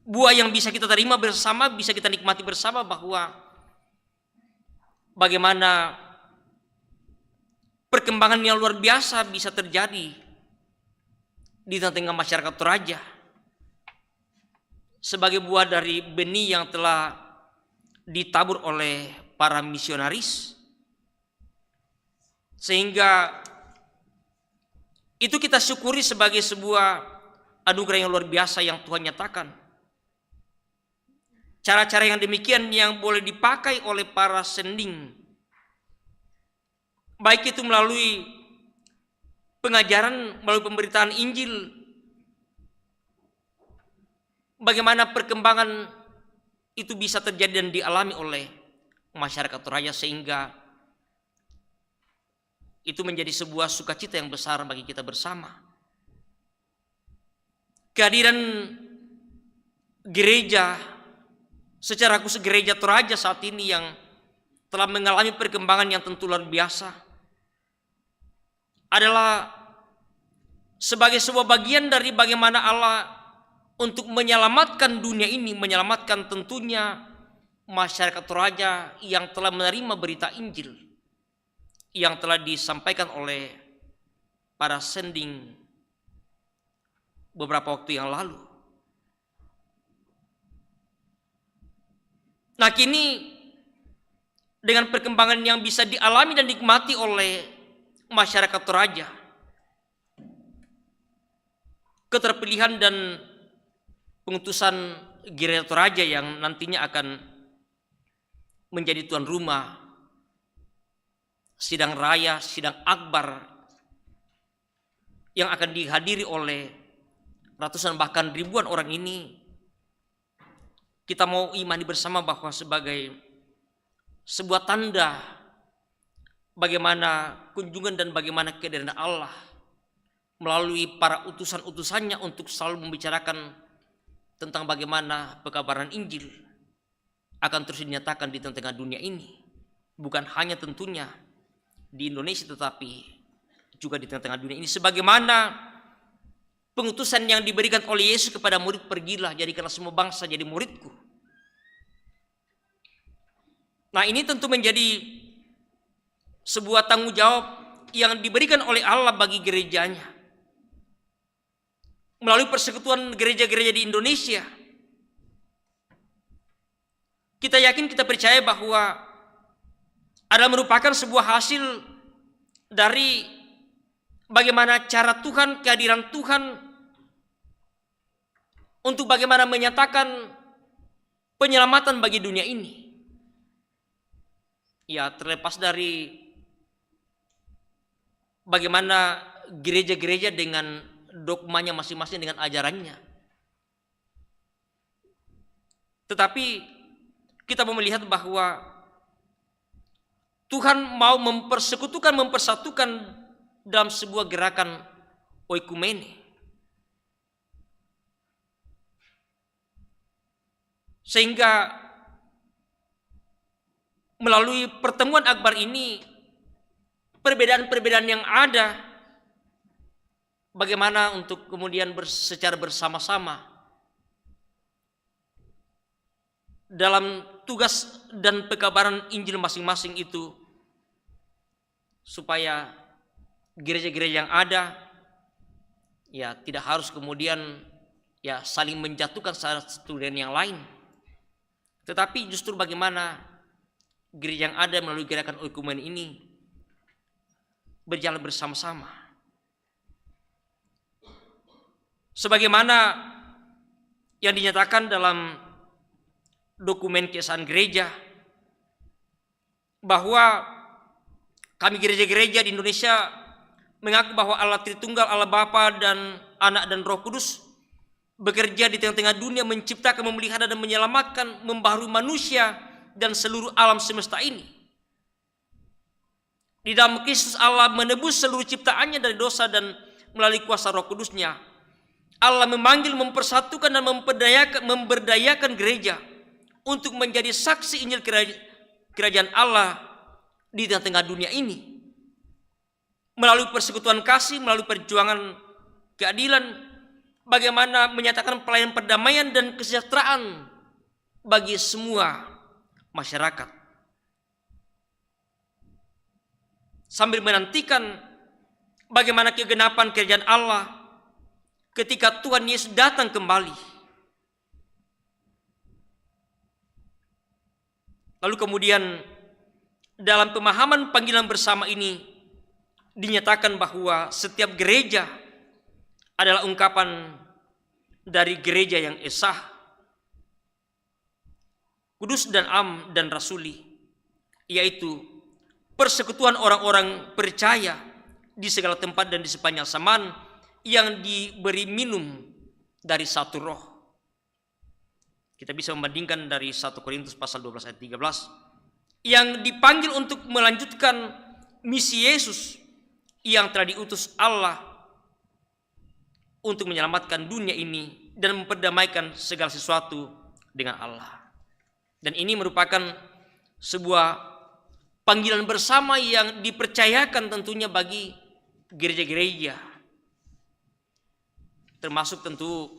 Buah yang bisa kita terima bersama, bisa kita nikmati bersama, bahwa bagaimana perkembangan yang luar biasa bisa terjadi di tengah-tengah masyarakat Toraja sebagai buah dari benih yang telah ditabur oleh para misionaris, sehingga itu kita syukuri sebagai sebuah anugerah yang luar biasa yang Tuhan nyatakan. Cara-cara yang demikian yang boleh dipakai oleh para sending, baik itu melalui pengajaran, melalui pemberitaan Injil, bagaimana perkembangan itu bisa terjadi dan dialami oleh masyarakat Toraja, sehingga itu menjadi sebuah sukacita yang besar bagi kita bersama. kehadiran gereja, secara khusus gereja Toraja saat ini yang telah mengalami perkembangan yang tentu luar biasa, adalah sebagai sebuah bagian dari bagaimana Allah untuk menyelamatkan dunia ini, menyelamatkan tentunya masyarakat Toraja yang telah menerima berita Injil yang telah disampaikan oleh para sending beberapa waktu yang lalu. Nah, kini dengan perkembangan yang bisa dialami dan dinikmati oleh masyarakat Toraja, keterpilihan dan pengutusan gereja Toraja yang nantinya akan menjadi tuan rumah sidang raya, sidang akbar yang akan dihadiri oleh ratusan bahkan ribuan orang ini, kita mau imani bersama bahwa sebagai sebuah tanda bagaimana kunjungan dan bagaimana kehadiran Allah melalui para utusan-utusannya untuk selalu membicarakan tentang bagaimana pekabaran Injil akan terus dinyatakan di tengah-tengah dunia ini. Bukan hanya tentunya di Indonesia, tetapi juga di tengah-tengah dunia ini. Sebagaimana pengutusan yang diberikan oleh Yesus kepada murid, pergilah jadikanlah semua bangsa jadi muridku. Nah, ini tentu menjadi sebuah tanggung jawab yang diberikan oleh Allah bagi gerejanya melalui persekutuan gereja-gereja di Indonesia. Kita yakin, kita percaya bahwa adalah merupakan sebuah hasil dari bagaimana cara Tuhan, kehadiran Tuhan untuk bagaimana menyatakan penyelamatan bagi dunia ini. Ya, terlepas dari bagaimana gereja-gereja dengan dogmanya masing-masing, dengan ajarannya. Tetapi kita mau melihat bahwa Tuhan mau mempersekutukan, mempersatukan dalam sebuah gerakan oikumene. Sehingga melalui pertemuan akbar ini, perbedaan-perbedaan yang ada, bagaimana untuk kemudian secara bersama-sama dalam tugas dan pekabaran Injil masing-masing itu, supaya gereja-gereja yang ada ya tidak harus kemudian ya saling menjatuhkan satu dengan yang lain, tetapi justru bagaimana gereja yang ada melalui gerakan oikumene ini berjalan bersama-sama. Sebagaimana yang dinyatakan dalam dokumen keesaan gereja, bahwa kami gereja-gereja di Indonesia mengaku bahwa Allah Tritunggal, Allah Bapa dan Anak dan Roh Kudus bekerja di tengah-tengah dunia, menciptakan, memelihara dan menyelamatkan, membaharui manusia dan seluruh alam semesta ini. Di dalam Kristus Allah menebus seluruh ciptaannya dari dosa, dan melalui kuasa Roh Kudusnya Allah memanggil, mempersatukan dan memberdayakan gereja untuk menjadi saksi Injil kerajaan Allah di tengah-tengah dunia ini. Melalui persekutuan kasih, melalui perjuangan keadilan, bagaimana menyatakan pelayanan perdamaian dan kesejahteraan bagi semua masyarakat, sambil menantikan bagaimana kegenapan kerajaan Allah ketika Tuhan Yesus datang kembali. Lalu kemudian dalam pemahaman panggilan bersama ini dinyatakan bahwa setiap gereja adalah ungkapan dari gereja yang esah, kudus dan am dan rasuli, yaitu persekutuan orang-orang percaya di segala tempat dan di sepanjang zaman yang diberi minum dari satu roh. Kita bisa membandingkan dari 1 Korintus pasal 12 ayat 13, yang dipanggil untuk melanjutkan misi Yesus yang telah diutus Allah untuk menyelamatkan dunia ini dan memperdamaikan segala sesuatu dengan Allah. Dan ini merupakan sebuah panggilan bersama yang dipercayakan tentunya bagi gereja-gereja. Termasuk tentu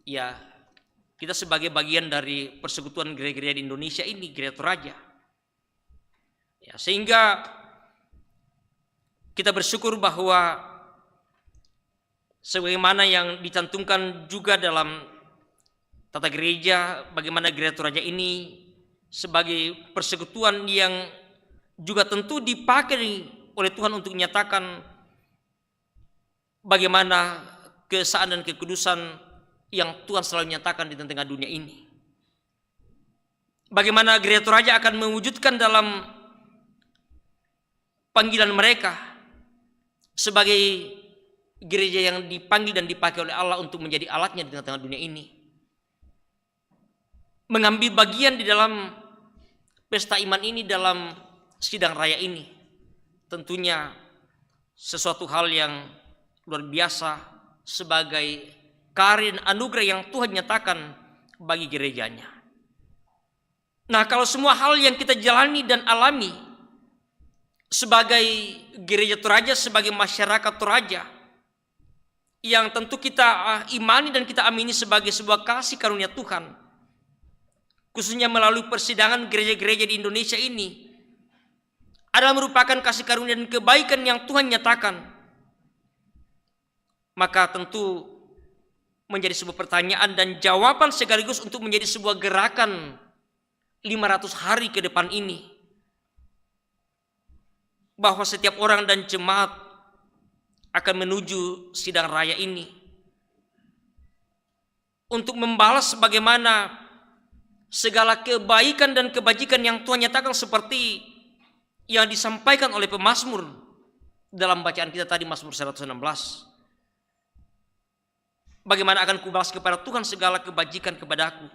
ya kita sebagai bagian dari persekutuan gereja-gereja di Indonesia ini, Gereja Toraja. Ya, sehingga kita bersyukur bahwa sebagaimana yang dicantumkan juga dalam tata gereja, bagaimana Gereja Toraja ini sebagai persekutuan yang juga tentu dipakai oleh Tuhan untuk menyatakan bagaimana keesaan dan kekudusan yang Tuhan selalu nyatakan di tengah dunia ini. Bagaimana Gereja Toraja akan mewujudkan dalam panggilan mereka sebagai gereja yang dipanggil dan dipakai oleh Allah untuk menjadi alatnya di tengah dunia ini. Mengambil bagian di dalam pesta iman ini, dalam sidang raya ini. Tentunya sesuatu hal yang luar biasa sebagai karya dan anugerah yang Tuhan nyatakan bagi gerejanya. Nah, kalau semua hal yang kita jalani dan alami sebagai Gereja Toraja, sebagai masyarakat Toraja, yang tentu kita imani dan kita amini sebagai sebuah kasih karunia Tuhan, khususnya melalui persidangan gereja-gereja di Indonesia ini, adalah merupakan kasih karunia dan kebaikan yang Tuhan nyatakan. Maka tentu menjadi sebuah pertanyaan dan jawaban sekaligus untuk menjadi sebuah gerakan 500 hari ke depan ini, bahwa setiap orang dan jemaat akan menuju sidang raya ini untuk membalas bagaimana segala kebaikan dan kebajikan yang Tuhan nyatakan, seperti yang disampaikan oleh pemazmur dalam bacaan kita tadi, Mazmur 116. Bagaimana akan kubalas kepada Tuhan segala kebajikan kepadaku.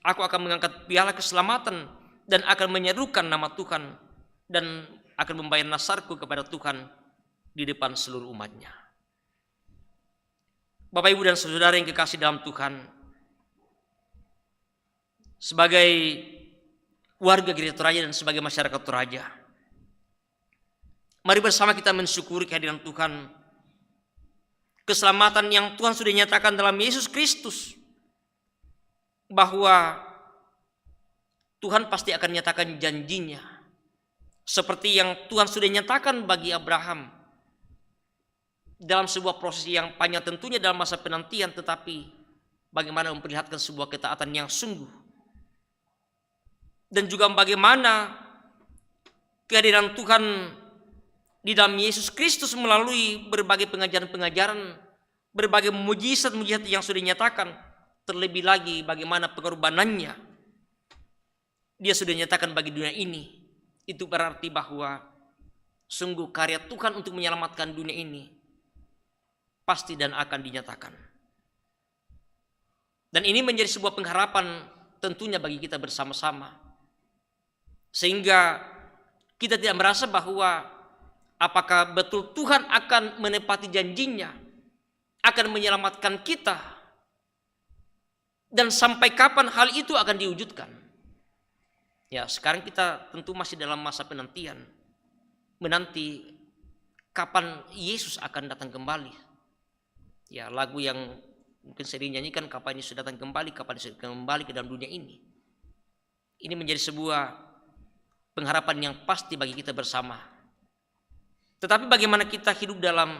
Aku akan mengangkat piala keselamatan dan akan menyerukan nama Tuhan dan akan membayar nasarku kepada Tuhan di depan seluruh umatnya. Bapak, Ibu, dan saudara yang kekasih dalam Tuhan, sebagai warga Gereja Toraja dan sebagai masyarakat Toraja, mari bersama kita mensyukuri kehadiran Tuhan, keselamatan yang Tuhan sudah nyatakan dalam Yesus Kristus, bahwa Tuhan pasti akan nyatakan janjinya seperti yang Tuhan sudah nyatakan bagi Abraham dalam sebuah proses yang panjang tentunya dalam masa penantian, tetapi bagaimana memperlihatkan sebuah ketaatan yang sungguh, dan juga bagaimana kehadiran Tuhan di dalam Yesus Kristus melalui berbagai pengajaran-pengajaran, berbagai mujizat-mujizat yang sudah dinyatakan, terlebih lagi bagaimana pengorbanannya Dia sudah nyatakan bagi dunia ini. Itu berarti bahwa sungguh karya Tuhan untuk menyelamatkan dunia ini pasti dan akan dinyatakan. Dan ini menjadi sebuah pengharapan tentunya bagi kita bersama-sama, sehingga kita tidak merasa bahwa apakah betul Tuhan akan menepati janjinya, akan menyelamatkan kita, dan sampai kapan hal itu akan diwujudkan. Ya, sekarang kita tentu masih dalam masa penantian, menanti kapan Yesus akan datang kembali. Ya, lagu yang mungkin sering nyanyikan, kapan Yesus datang kembali, kapan Yesus kembali ke dalam dunia ini. Ini menjadi sebuah pengharapan yang pasti bagi kita bersama. Tetapi bagaimana kita hidup dalam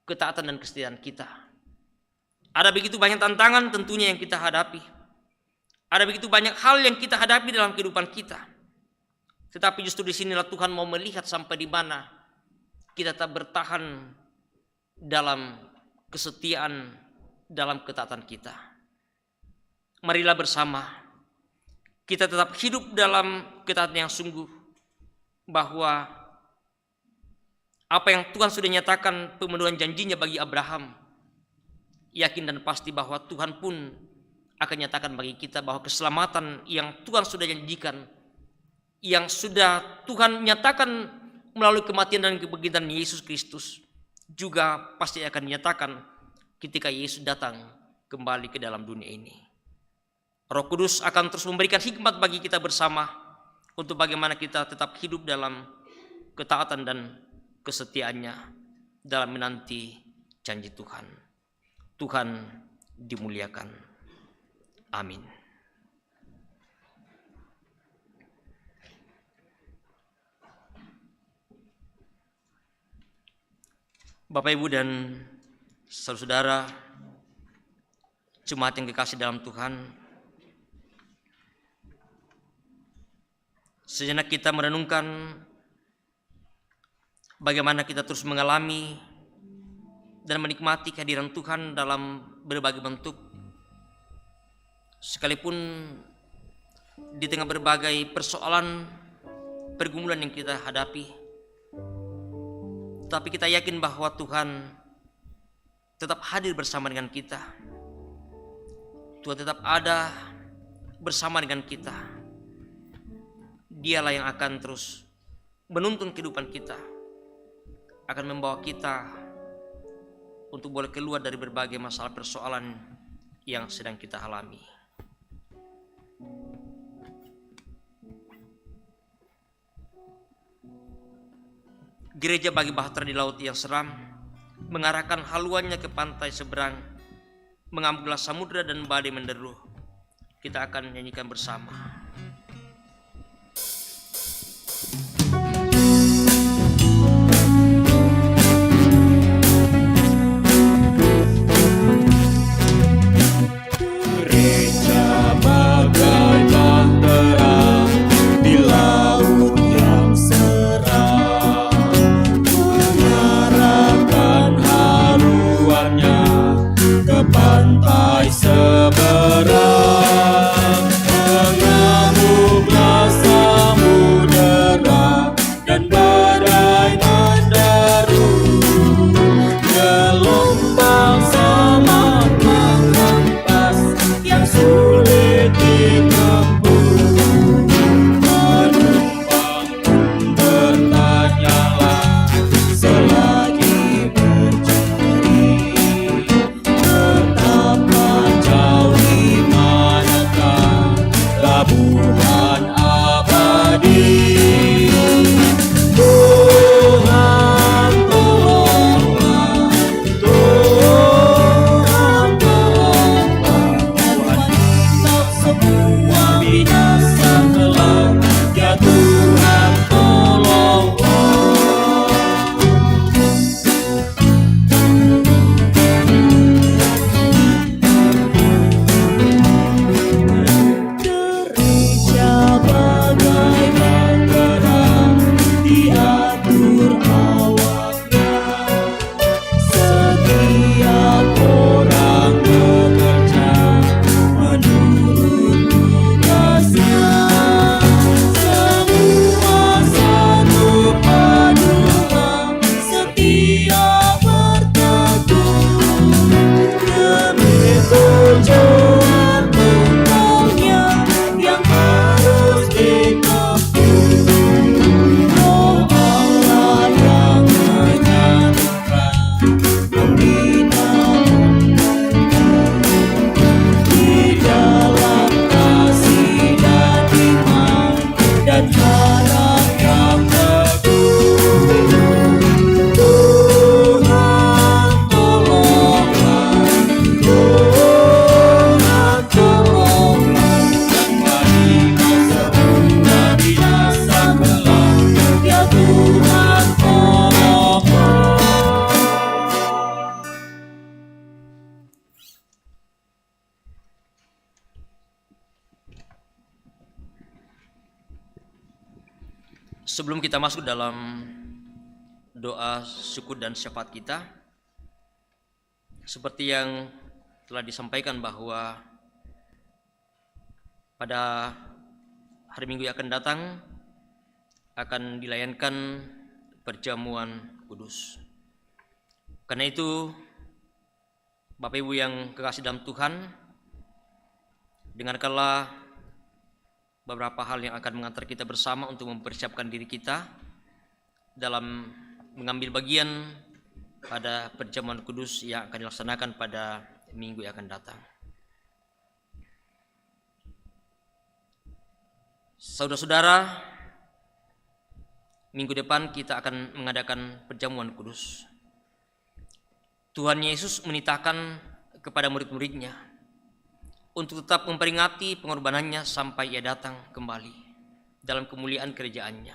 ketaatan dan kesetiaan kita? Ada begitu banyak tantangan tentunya yang kita hadapi. Ada begitu banyak hal yang kita hadapi dalam kehidupan kita. Tetapi justru di sinilah Tuhan mau melihat sampai di mana kita tetap bertahan dalam kesetiaan, dalam ketaatan kita. Marilah bersama kita tetap hidup dalam ketaatan yang sungguh, bahwa apa yang Tuhan sudah nyatakan pemenuhan janjinya bagi Abraham, yakin dan pasti bahwa Tuhan pun akan nyatakan bagi kita bahwa keselamatan yang Tuhan sudah janjikan, yang sudah Tuhan nyatakan melalui kematian dan kebangkitan Yesus Kristus, juga pasti akan dinyatakan ketika Yesus datang kembali ke dalam dunia ini. Roh Kudus akan terus memberikan hikmat bagi kita bersama untuk bagaimana kita tetap hidup dalam ketaatan dan kesetiaannya dalam menanti janji Tuhan. Tuhan dimuliakan. Amin. Bapak, Ibu, dan saudara-saudara, jemaat yang dikasih dalam Tuhan, sejenak kita merenungkan bagaimana kita terus mengalami dan menikmati kehadiran Tuhan dalam berbagai bentuk, sekalipun di tengah berbagai persoalan, pergumulan yang kita hadapi. Tapi kita yakin bahwa Tuhan tetap hadir bersama dengan kita. Tuhan tetap ada bersama dengan kita. Dialah yang akan terus menuntun kehidupan kita, akan membawa kita untuk boleh keluar dari berbagai masalah persoalan yang sedang kita alami. Gereja bagi bahtera di laut yang seram mengarahkan haluannya ke pantai seberang, mengambillah samudra dan badai menderu. Kita akan nyanyikan bersama. Gereja bagai bahtera di laut yang seram, mengarahkan haluannya ke pantai seberang. Mengamuklah samudera dan badai menderu, gelombang sangat menghempas yang sulit ditempuh. Penumpang pun bertanyalah selagi berjeri, betapa jauh di manakah labuhan abadi. Tuhan tolonglah, Tuhan tolonglah, Tuhan hendak semua binasa kelak, ya Tuhan tolonglah. Gereja bagai bahtera diatur awaknya, setiap orang bekerja menurut tugasnya. Semua satu padua, setia berteduh demi tujuan tunggalnya yang harus ditempuh. Oh Allah yang menyatukan, membina di dalam kasih dan iman dan harap yang teguh. Tuhan tolonglah, Tuhan tolonglah, dan marilah semua binasa kelak, ya Tuhan tolonglah. Sebelum kita masuk dalam doa syukur dan syafaat kita, seperti yang telah disampaikan bahwa pada hari Minggu yang akan datang akan dilayankan perjamuan kudus. Karena itu, Bapak Ibu yang kekasih dalam Tuhan, dengarkanlah beberapa hal yang akan mengantar kita bersama untuk mempersiapkan diri kita dalam mengambil bagian pada perjamuan kudus yang akan dilaksanakan pada minggu yang akan datang. Saudara-saudara, minggu depan kita akan mengadakan perjamuan kudus. Tuhan Yesus menitahkan kepada murid-muridnya untuk tetap memperingati pengorbanannya sampai ia datang kembali dalam kemuliaan kerajaannya.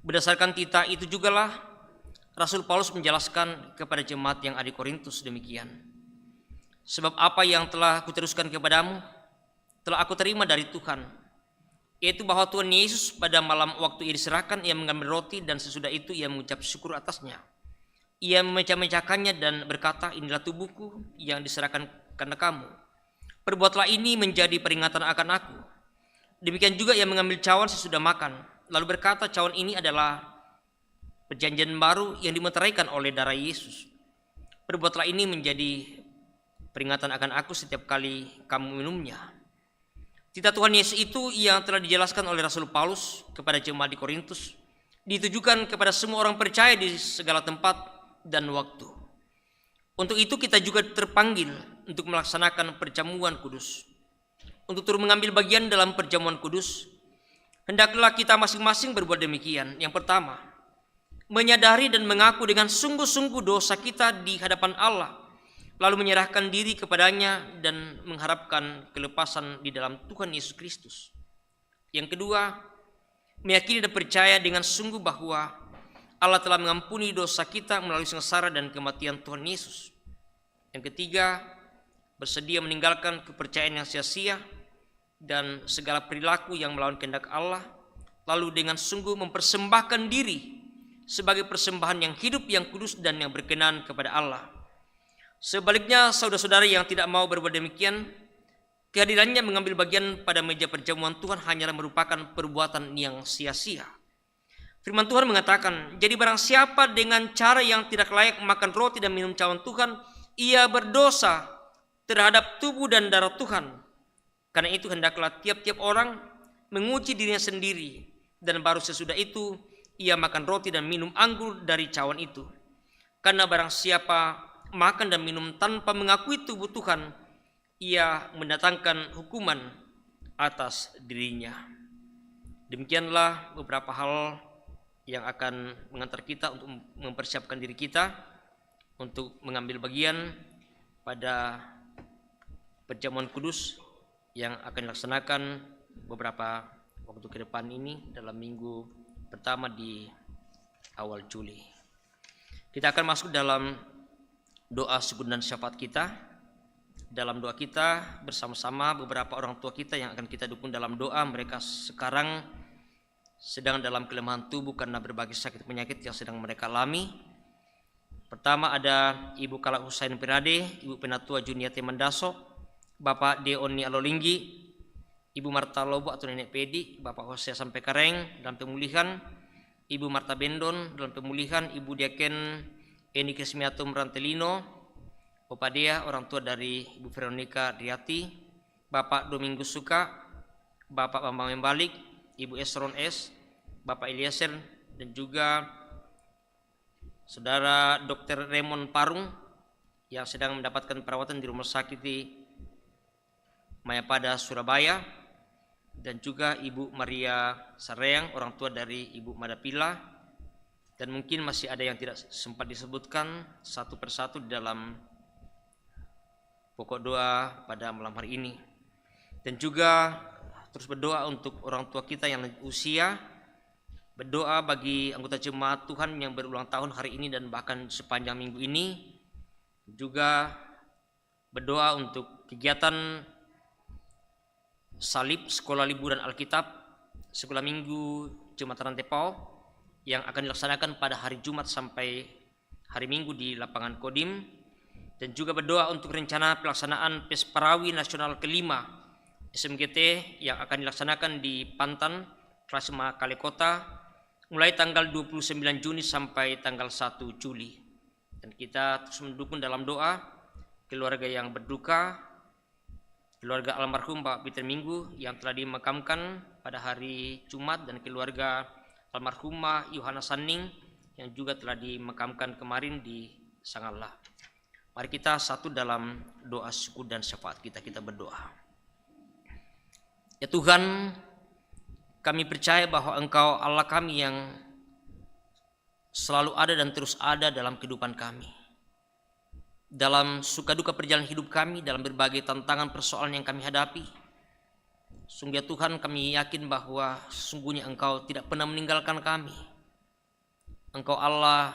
Berdasarkan titah itu jugalah Rasul Paulus menjelaskan kepada jemaat yang ada di Korintus demikian. Sebab apa yang telah kuteruskan kepadamu telah aku terima dari Tuhan, yaitu bahwa Tuhan Yesus pada malam waktu ia diserahkan, ia mengambil roti dan sesudah itu ia mengucap syukur atasnya. Ia memecah-mecahkannya dan berkata, inilah tubuhku yang diserahkan karena kamu. Perbuatlah ini menjadi peringatan akan aku. Demikian juga ia mengambil cawan sesudah makan, lalu berkata, cawan ini adalah perjanjian baru yang dimeteraikan oleh darah Yesus. Perbuatlah ini menjadi peringatan akan aku setiap kali kamu minumnya. Titah Tuhan Yesus itu yang telah dijelaskan oleh Rasul Paulus kepada jemaat di Korintus ditujukan kepada semua orang percaya di segala tempat dan waktu. Untuk itu kita juga terpanggil untuk melaksanakan perjamuan kudus. Untuk turut mengambil bagian dalam perjamuan kudus, hendaklah kita masing-masing berbuat demikian. Yang pertama, menyadari dan mengaku dengan sungguh-sungguh dosa kita di hadapan Allah, lalu menyerahkan diri kepadanya dan mengharapkan kelepasan di dalam Tuhan Yesus Kristus. Yang kedua, meyakini dan percaya dengan sungguh bahwa Allah telah mengampuni dosa kita melalui sengsara dan kematian Tuhan Yesus. Yang ketiga, bersedia meninggalkan kepercayaan yang sia-sia dan segala perilaku yang melawan kehendak Allah, lalu dengan sungguh mempersembahkan diri sebagai persembahan yang hidup, yang kudus dan yang berkenan kepada Allah. Sebaliknya, saudara-saudara yang tidak mau berbuat demikian, kehadirannya mengambil bagian pada meja perjamuan Tuhan hanyalah merupakan perbuatan yang sia-sia. Firman Tuhan mengatakan, jadi barang siapa dengan cara yang tidak layak makan roti dan minum cawan Tuhan, ia berdosa terhadap tubuh dan darah Tuhan. Karena itu hendaklah tiap-tiap orang menguji dirinya sendiri, dan baru sesudah itu ia makan roti dan minum anggur dari cawan itu. Karena barang siapa makan dan minum tanpa mengakui tubuh Tuhan, ia mendatangkan hukuman atas dirinya. Demikianlah beberapa hal yang akan mengantar kita untuk mempersiapkan diri kita untuk mengambil bagian pada perjamuan kudus yang akan dilaksanakan beberapa waktu ke depan ini dalam minggu pertama di awal Juli. Kita akan masuk dalam doa syukur dan syafaat kita. Dalam doa kita bersama-sama beberapa orang tua kita yang akan kita dukung dalam doa. Mereka sekarang sedang dalam kelemahan tubuh karena berbagai sakit penyakit yang sedang mereka alami. Pertama ada Ibu Kala Husain Pirade, Ibu Penatua Juniati Mandaso, Bapak Deoni Alolinggi, Ibu Marta Lobo atau Nenek Pedi, Bapak Hosea Sampai Kareng dalam pemulihan, Ibu Marta Bendon dalam pemulihan, Ibu Diaken Eni Krismiatum Rantelino, Bapak Dea, orang tua dari Ibu Veronica Riati, Bapak Domingus Suka, Bapak Bambang Membalik, Ibu Esron S, Bapak Eliezer, dan juga Saudara Dr. Raymond Parung yang sedang mendapatkan perawatan di Rumah Sakit di Mayapada, Surabaya, dan juga Ibu Maria Sareang, orang tua dari Ibu Madapila, dan mungkin masih ada yang tidak sempat disebutkan satu persatu di dalam pokok doa pada malam hari ini. Dan juga terus berdoa untuk orang tua kita yang lanjut usia, berdoa bagi anggota jemaat Tuhan yang berulang tahun hari ini dan bahkan sepanjang minggu ini, juga berdoa untuk kegiatan salib sekolah liburan Alkitab sekolah minggu Jemaat Rantepau yang akan dilaksanakan pada hari Jumat sampai hari Minggu di lapangan Kodim, dan juga berdoa untuk rencana pelaksanaan Pesparawi Nasional kelima SMGT yang akan dilaksanakan di Pantan, Plasma Kalekota mulai tanggal 29 Juni sampai tanggal 1 Juli. Dan kita terus mendukung dalam doa keluarga yang berduka, keluarga almarhum Bapak Peter Minggu yang telah dimakamkan pada hari Jumat, dan keluarga almarhumah Yohana Sanning yang juga telah dimakamkan kemarin di Sangalah. Mari kita satu dalam doa syukur dan syafaat kita berdoa. Ya Tuhan, kami percaya bahwa Engkau Allah kami yang selalu ada dan terus ada dalam kehidupan kami. Dalam suka duka perjalanan hidup kami, dalam berbagai tantangan persoalan yang kami hadapi. Sungguh ya Tuhan, kami yakin bahwa sesungguhnya Engkau tidak pernah meninggalkan kami. Engkau Allah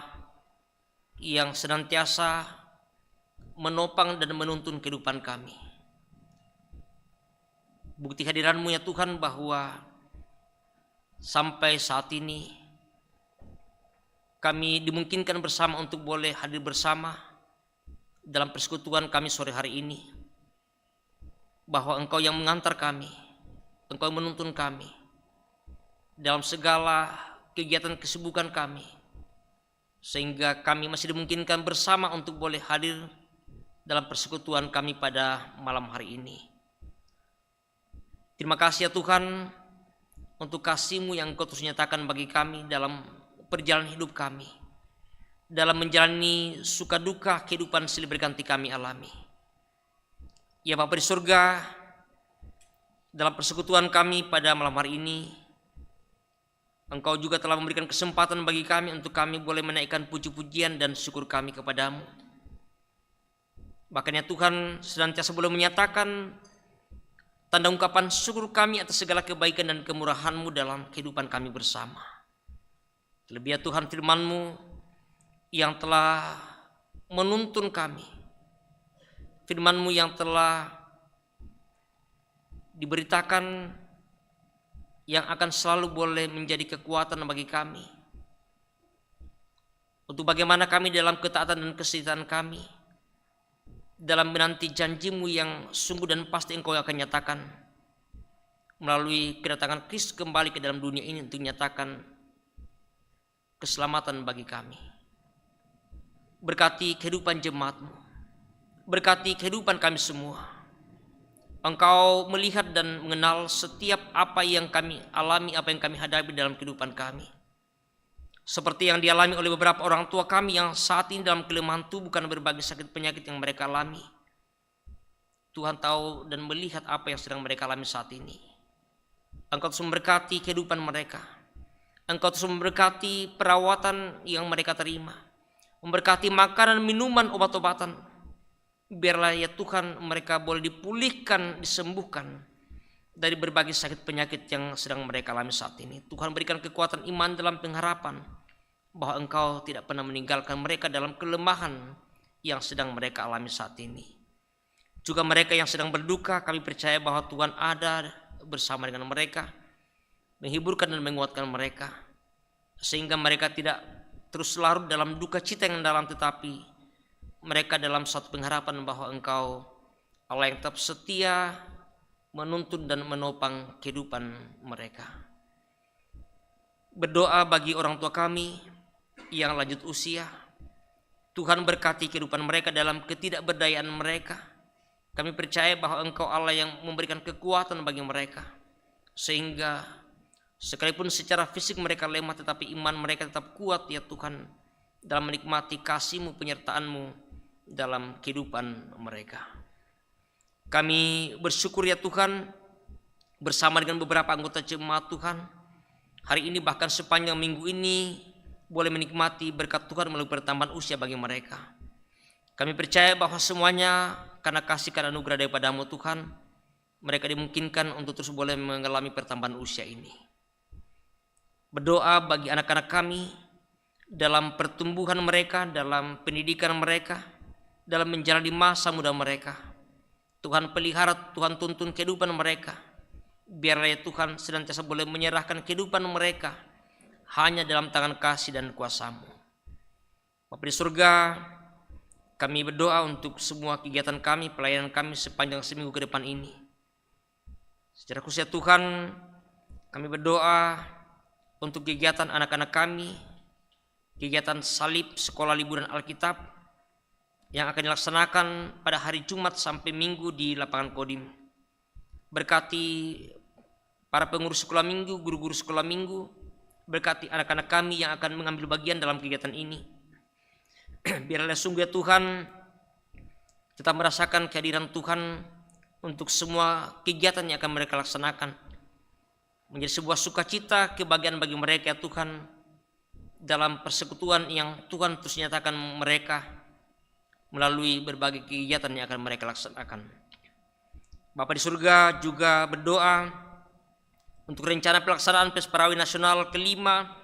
yang senantiasa menopang dan menuntun kehidupan kami. Bukti hadiran-Mu ya Tuhan bahwa sampai saat ini kami dimungkinkan bersama untuk boleh hadir bersama dalam persekutuan kami sore hari ini. Bahwa Engkau yang mengantar kami, Engkau yang menuntun kami dalam segala kegiatan kesibukan kami, sehingga kami masih dimungkinkan bersama untuk boleh hadir dalam persekutuan kami pada malam hari ini. Terima kasih ya Tuhan untuk kasih-Mu yang Engkau terus nyatakan bagi kami dalam perjalanan hidup kami, dalam menjalani suka duka kehidupan silih berganti kami alami. Ya Bapa di surga, dalam persekutuan kami pada malam hari ini, Engkau juga telah memberikan kesempatan bagi kami untuk kami boleh menaikkan puji-pujian dan syukur kami kepadamu. Bahkan ya Tuhan, senantiasa boleh menyatakan tanda ungkapan syukur kami atas segala kebaikan dan kemurahan-Mu dalam kehidupan kami bersama. Terlebih ya Tuhan, firman-Mu yang telah menuntun kami, firman-Mu yang telah diberitakan yang akan selalu boleh menjadi kekuatan bagi kami untuk bagaimana kami dalam ketaatan dan kesetiaan kami dalam menanti janji-Mu yang sungguh dan pasti Engkau akan nyatakan melalui kedatangan Kristus kembali ke dalam dunia ini untuk nyatakan keselamatan bagi kami. Berkati kehidupan jemaat-Mu, berkati kehidupan kami semua. Engkau melihat dan mengenal setiap apa yang kami alami, apa yang kami hadapi dalam kehidupan kami. Seperti yang dialami oleh beberapa orang tua kami yang saat ini dalam kelemahan tubuh karena berbagai sakit penyakit yang mereka alami. Tuhan tahu dan melihat apa yang sedang mereka alami saat ini. Engkau terus memberkati kehidupan mereka. Engkau terus memberkati perawatan yang mereka terima. Memberkati makanan, minuman, obat-obatan. Biarlah ya Tuhan mereka boleh dipulihkan, disembuhkan dari berbagai sakit penyakit yang sedang mereka alami saat ini. Tuhan berikan kekuatan iman dalam pengharapan bahwa Engkau tidak pernah meninggalkan mereka dalam kelemahan yang sedang mereka alami saat ini. Juga mereka yang sedang berduka, kami percaya bahwa Tuhan ada bersama dengan mereka, menghiburkan dan menguatkan mereka, sehingga mereka tidak terus larut dalam duka cita yang dalam, tetapi mereka dalam satu pengharapan bahwa Engkau Allah yang tetap setia menuntun dan menopang kehidupan mereka. Berdoa bagi orang tua kami yang lanjut usia, Tuhan berkati kehidupan mereka dalam ketidakberdayaan mereka. Kami percaya bahwa Engkau Allah yang memberikan kekuatan bagi mereka, sehingga sekalipun secara fisik mereka lemah, tetapi iman mereka tetap kuat ya Tuhan dalam menikmati kasih-Mu, penyertaan-Mu dalam kehidupan mereka. Kami bersyukur ya Tuhan bersama dengan beberapa anggota jemaat Tuhan, hari ini bahkan sepanjang minggu ini boleh menikmati berkat Tuhan melalui pertambahan usia bagi mereka. Kami percaya bahwa semuanya karena kasih dan anugerah daripada-Mu Tuhan, mereka dimungkinkan untuk terus boleh mengalami pertambahan usia ini. Berdoa bagi anak-anak kami dalam pertumbuhan mereka, dalam pendidikan mereka, dalam menjalani masa muda mereka. Tuhan pelihara, Tuhan tuntun kehidupan mereka. Biarlah ya Tuhan senantiasa boleh menyerahkan kehidupan mereka hanya dalam tangan kasih dan kuasa-Mu. Bapa di surga, kami berdoa untuk semua kegiatan kami, pelayanan kami sepanjang seminggu ke depan ini. Secara khusus ya Tuhan, kami berdoa untuk kegiatan anak-anak kami, kegiatan salib sekolah liburan Alkitab yang akan dilaksanakan pada hari Jumat sampai Minggu di lapangan Kodim. Berkati para pengurus sekolah minggu, guru-guru sekolah minggu, Berkati anak-anak kami yang akan mengambil bagian dalam kegiatan ini. Biarlah sungguh ya Tuhan, kita merasakan kehadiran Tuhan untuk semua kegiatan yang akan mereka laksanakan. Menjadi sebuah sukacita, kebahagiaan bagi mereka ya Tuhan, dalam persekutuan yang Tuhan terus nyatakan mereka melalui berbagai kegiatan yang akan mereka laksanakan. Bapa di surga juga berdoa untuk rencana pelaksanaan Pesparawi Nasional kelima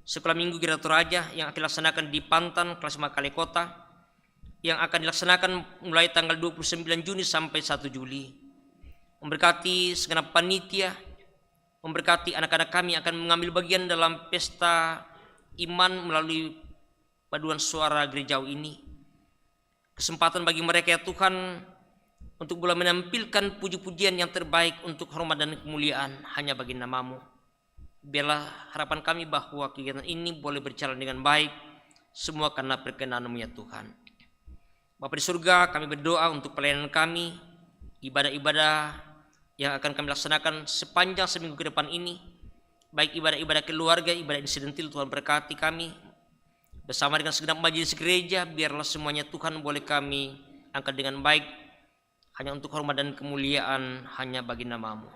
Sekolah Minggu Gereja Toraja yang akan dilaksanakan di Pantan, Kelas Makale Kota, yang akan dilaksanakan mulai tanggal 29 Juni sampai 1 Juli. Memberkati segenap panitia, memberkati anak-anak kami akan mengambil bagian dalam pesta iman melalui paduan suara gerejawi ini. Kesempatan bagi mereka ya Tuhan untuk boleh menampilkan puji-pujian yang terbaik untuk hormat dan kemuliaan hanya bagi nama-Mu. Biarlah harapan kami bahwa kegiatan ini boleh berjalan dengan baik, semua karena perkenan-Mu ya Tuhan. Bapa di surga, kami berdoa untuk pelayanan kami, ibadah-ibadah yang akan kami laksanakan sepanjang seminggu ke depan ini, baik ibadah-ibadah keluarga, ibadah insidentil, Tuhan berkati kami. Bersama dengan segenap majelis gereja, biarlah semuanya Tuhan boleh kami angkat dengan baik, hanya untuk hormat dan kemuliaan hanya bagi nama-Mu.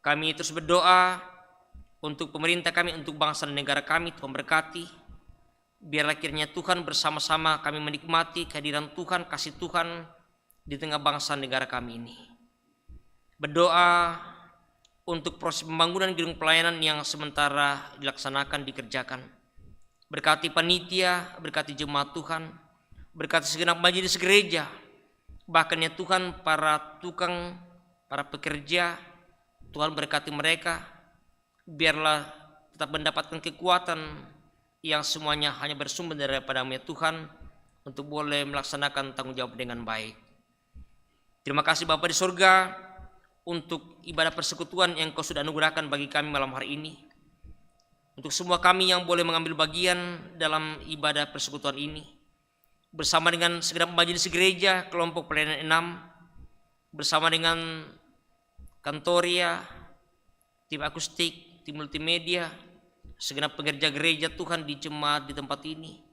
Kami terus berdoa untuk pemerintah kami, untuk bangsa dan negara kami, Tuhan berkati. Biarlah kiranya Tuhan bersama-sama kami menikmati kehadiran Tuhan, kasih Tuhan di tengah bangsa negara kami ini. Berdoa untuk proses pembangunan gedung pelayanan yang sementara dilaksanakan, dikerjakan. Berkati panitia, berkati jemaat Tuhan, berkati segenap majelis gereja, bahkan ya Tuhan para tukang, para pekerja, Tuhan berkati mereka. Biarlah tetap mendapatkan kekuatan yang semuanya hanya bersumber daripada-Mu ya Tuhan, untuk boleh melaksanakan tanggung jawab dengan baik. Terima kasih Bapa di surga untuk ibadah persekutuan yang Kau sudah anugerahkan bagi kami malam hari ini. Untuk semua kami yang boleh mengambil bagian dalam ibadah persekutuan ini, bersama dengan segenap majelis gereja kelompok pelayanan 6, bersama dengan kantoria, tim akustik, tim multimedia, segenap pekerja gereja Tuhan di jemaat di tempat ini,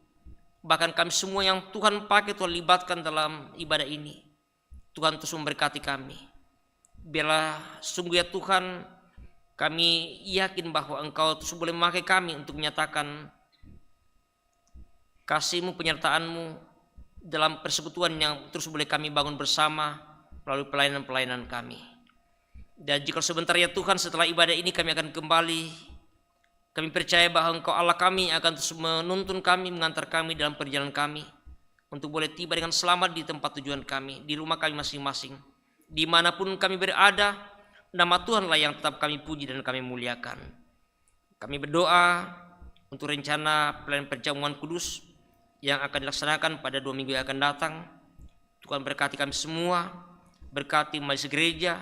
bahkan kami semua yang Tuhan pakai, Tuhan libatkan dalam ibadah ini, Tuhan terus memberkati kami. Biarlah sungguh ya Tuhan, kami yakin bahwa Engkau terus boleh memakai kami untuk menyatakan kasih-Mu, penyertaan-Mu dalam persekutuan yang terus boleh kami bangun bersama melalui pelayanan-pelayanan kami. Dan jika sebentar ya Tuhan, setelah ibadah ini kami akan kembali, kami percaya bahwa Engkau Allah kami akan terus menuntun kami, mengantar kami dalam perjalanan kami, untuk boleh tiba dengan selamat di tempat tujuan kami, di rumah kami masing-masing. Dimanapun kami berada, nama Tuhanlah yang tetap kami puji dan kami muliakan. Kami berdoa untuk rencana pelayanan perjamuan kudus yang akan dilaksanakan pada 2 minggu yang akan datang. Tuhan berkati kami semua, berkati majelis gereja,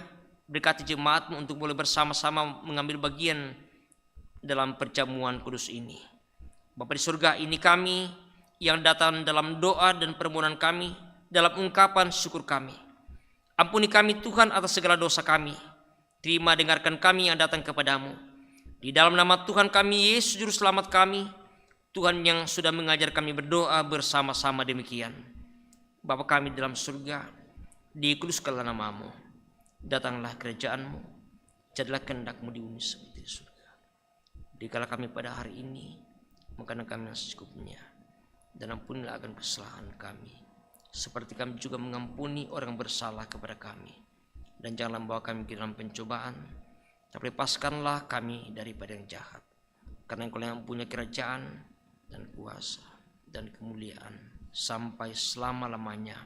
berkati jemaat-Mu untuk boleh bersama-sama mengambil bagian dalam perjamuan kudus ini. Bapa di surga, ini kami yang datang dalam doa dan permohonan kami, dalam ungkapan syukur kami. Ampuni kami Tuhan atas segala dosa kami. Terima dengarkan kami yang datang kepadamu. Di dalam nama Tuhan kami Yesus Juru Selamat kami, Tuhan yang sudah mengajar kami berdoa bersama-sama demikian. Bapa kami dalam surga, dikuduskanlah nama-Mu. Datanglah kerajaan-Mu, jadilah kehendak-Mu di bumi seperti di surga. Dikala kami pada hari ini, makanan kami yang secukupnya, dan ampunilah akan kesalahan kami, seperti kami juga mengampuni orang bersalah kepada kami. Dan janganlah membawa kami ke dalam pencobaan, tapi lepaskanlah kami daripada yang jahat. Karena Engkau yang punya kerajaan dan kuasa dan kemuliaan sampai selama-lamanya.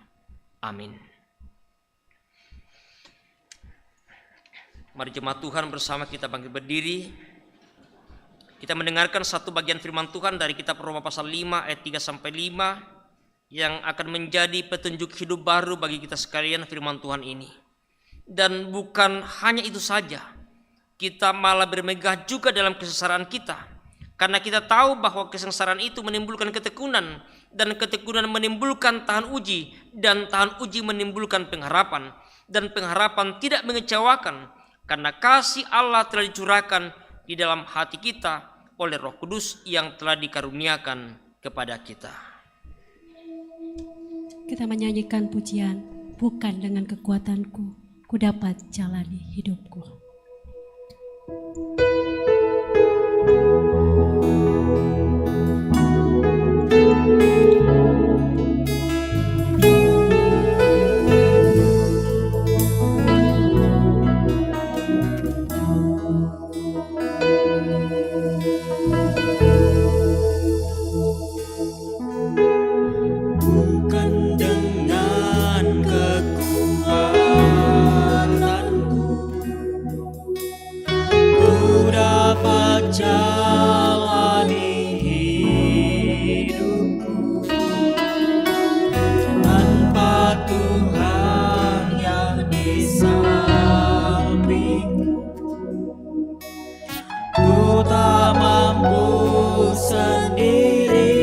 Amin. Mari jemaat Tuhan bersama kita bangkit berdiri. Kita mendengarkan satu bagian firman Tuhan dari kitab Roma pasal 5 ayat 3-5 yang akan menjadi petunjuk hidup baru bagi kita sekalian firman Tuhan ini. Dan bukan hanya itu saja, kita malah bermegah juga dalam kesengsaraan kita, karena kita tahu bahwa kesengsaraan itu menimbulkan ketekunan, dan ketekunan menimbulkan tahan uji, dan tahan uji menimbulkan pengharapan, dan pengharapan tidak mengecewakan, karena kasih Allah telah dicurahkan di dalam hati kita oleh Roh Kudus yang telah dikaruniakan kepada kita. Kita menyanyikan pujian, bukan dengan kekuatanku, ku dapat jalani hidupku. Bukan dengan kekuatanku, ku dapat jalani hidupku. Tanpa Tuhan yang di sampingku, ku tak mampu sendiri.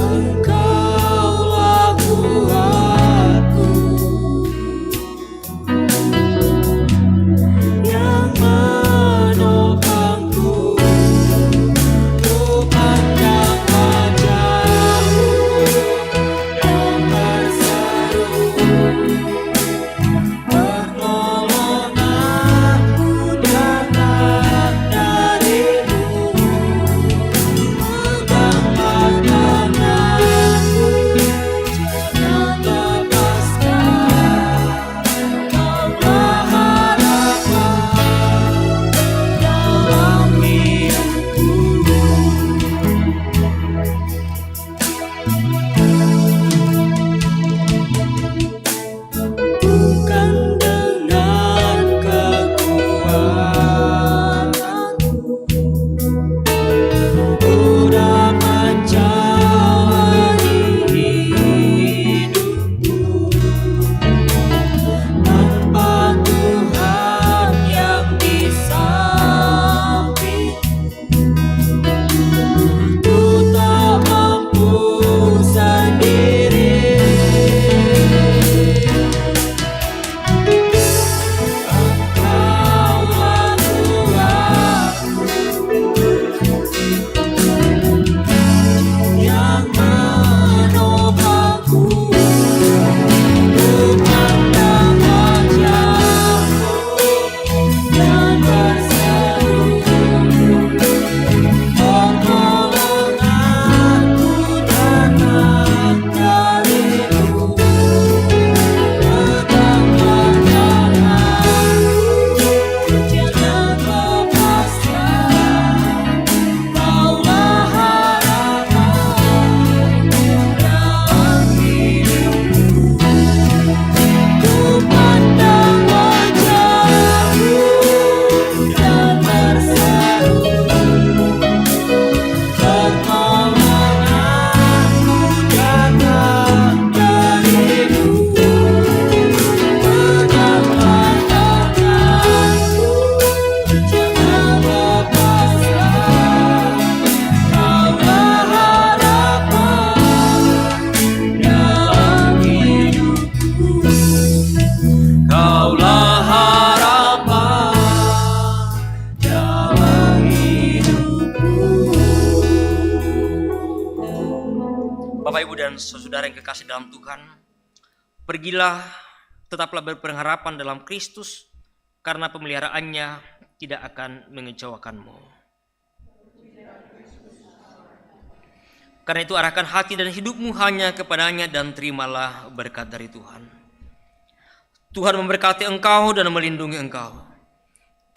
Engkaulah kuatku yang menopangku. Ku pandang wajah-Mu dan berseru, pertolonganku datang dari-Mu. Peganglah tanganku, jangan lepaskan. Kaulah harapan dalam hidupku. Bukan dengan kekuatanku, ku dapat jalani hidupku. Tanpa Tuhan yang di sampingku, ku tak mampu sendiri. Engkaulah kuatku yang menopangku. Ku pandang wajah-Mu dan berseru, pertolonganku datang dari-Mu. Peganglah tanganku, jangan lepaskan. Kaulah harapan dalam hidupku. Ku pandang wajah-Mu dan berseru, pertolonganku datang dari-Mu. Peganglah tanganku, jangan lepaskan. Kaulah harapan dalam hidupku. Kaulah harapan dalam hidupku. Bapak, Ibu, dan saudara yang kekasih dalam Tuhan, pergilah, tetaplah berpengharapan dalam Kristus, karena pemeliharaannya tidak akan mengecewakanmu. Karena itu arahkan hati dan hidupmu hanya kepadanya dan terimalah berkat dari Tuhan. Tuhan memberkati engkau dan melindungi engkau.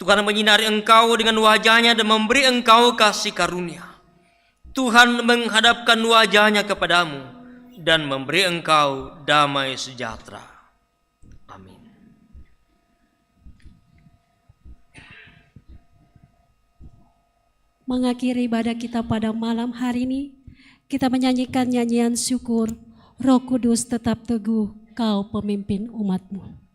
Tuhan menyinari engkau dengan wajahnya dan memberi engkau kasih karunia. Tuhan menghadapkan wajahnya kepadamu dan memberi engkau damai sejahtera. Amin. Mengakhiri ibadah kita pada malam hari ini, kita menyanyikan nyanyian syukur, Roh Kudus tetap teguh, Kau pemimpin umat-Mu.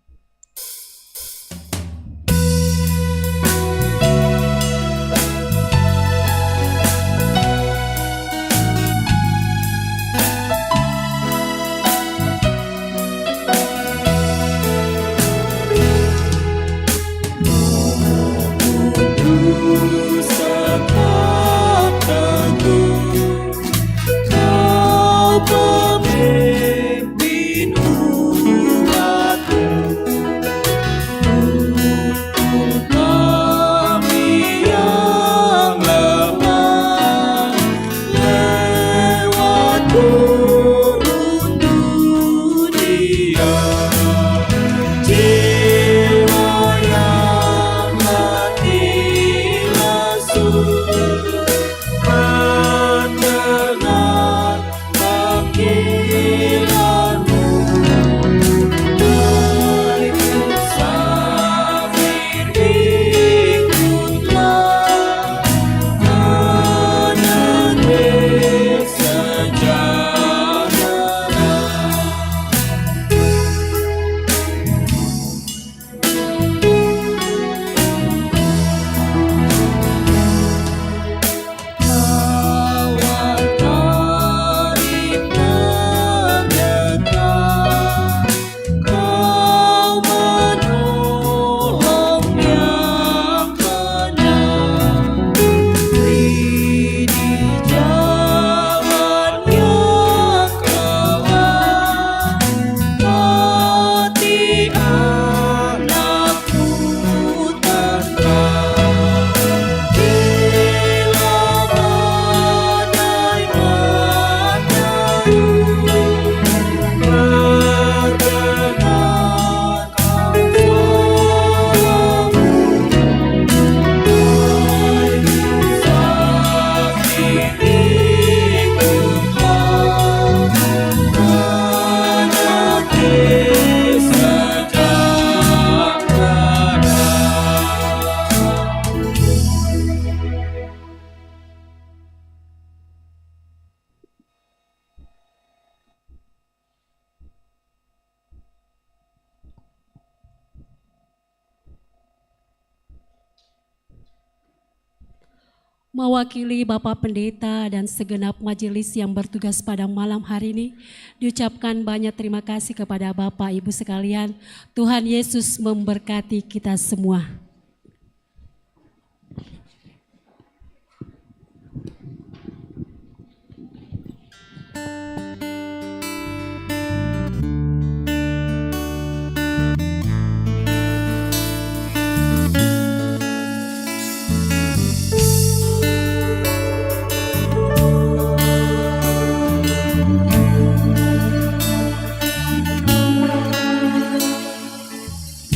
mewakili Bapak Pendeta dan segenap majelis yang bertugas pada malam hari ini, diucapkan banyak terima kasih kepada Bapak Ibu sekalian. Tuhan Yesus memberkati kita semua.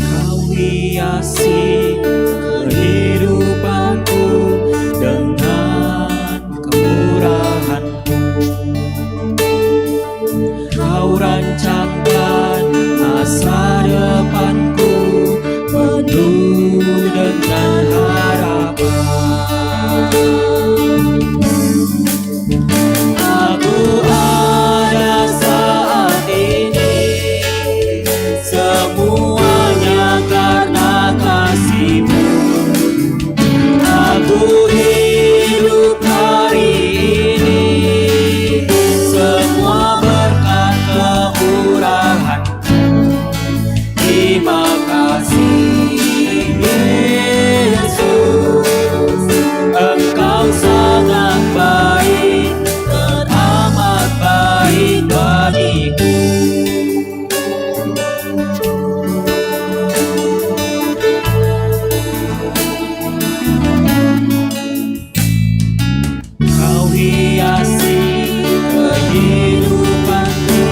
Kau hiasi kehidupanku dengan kemurahan-Mu. Kau rancangkan masa depanku penuh dengan harapan. Aku ada saat ini, semuanya karena kasih-Mu. Aku hidup hari ini, semua berkat kemurahan-Mu. Terima kasih Yesus, Engkau sangat baik, teramat baik bagiku. Kau hiasi kehidupanku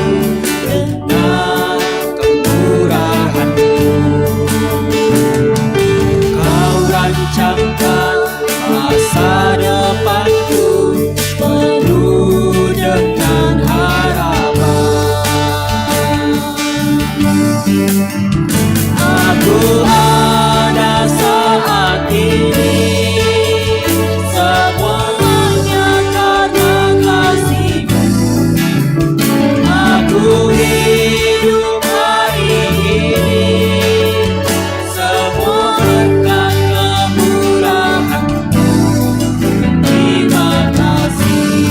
dengan kemurahan-Mu. Kau rancangkan masa depanku penuh dengan harapan. Aku ada saat ini, semuanya karena kasih-Mu. Aku hidup hari ini, semua berkat kemurahan-Mu. Terima kasih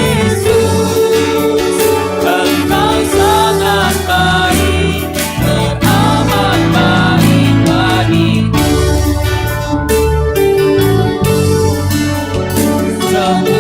Yesus, Engkau sangat baik, teramat baik bagiku. Semua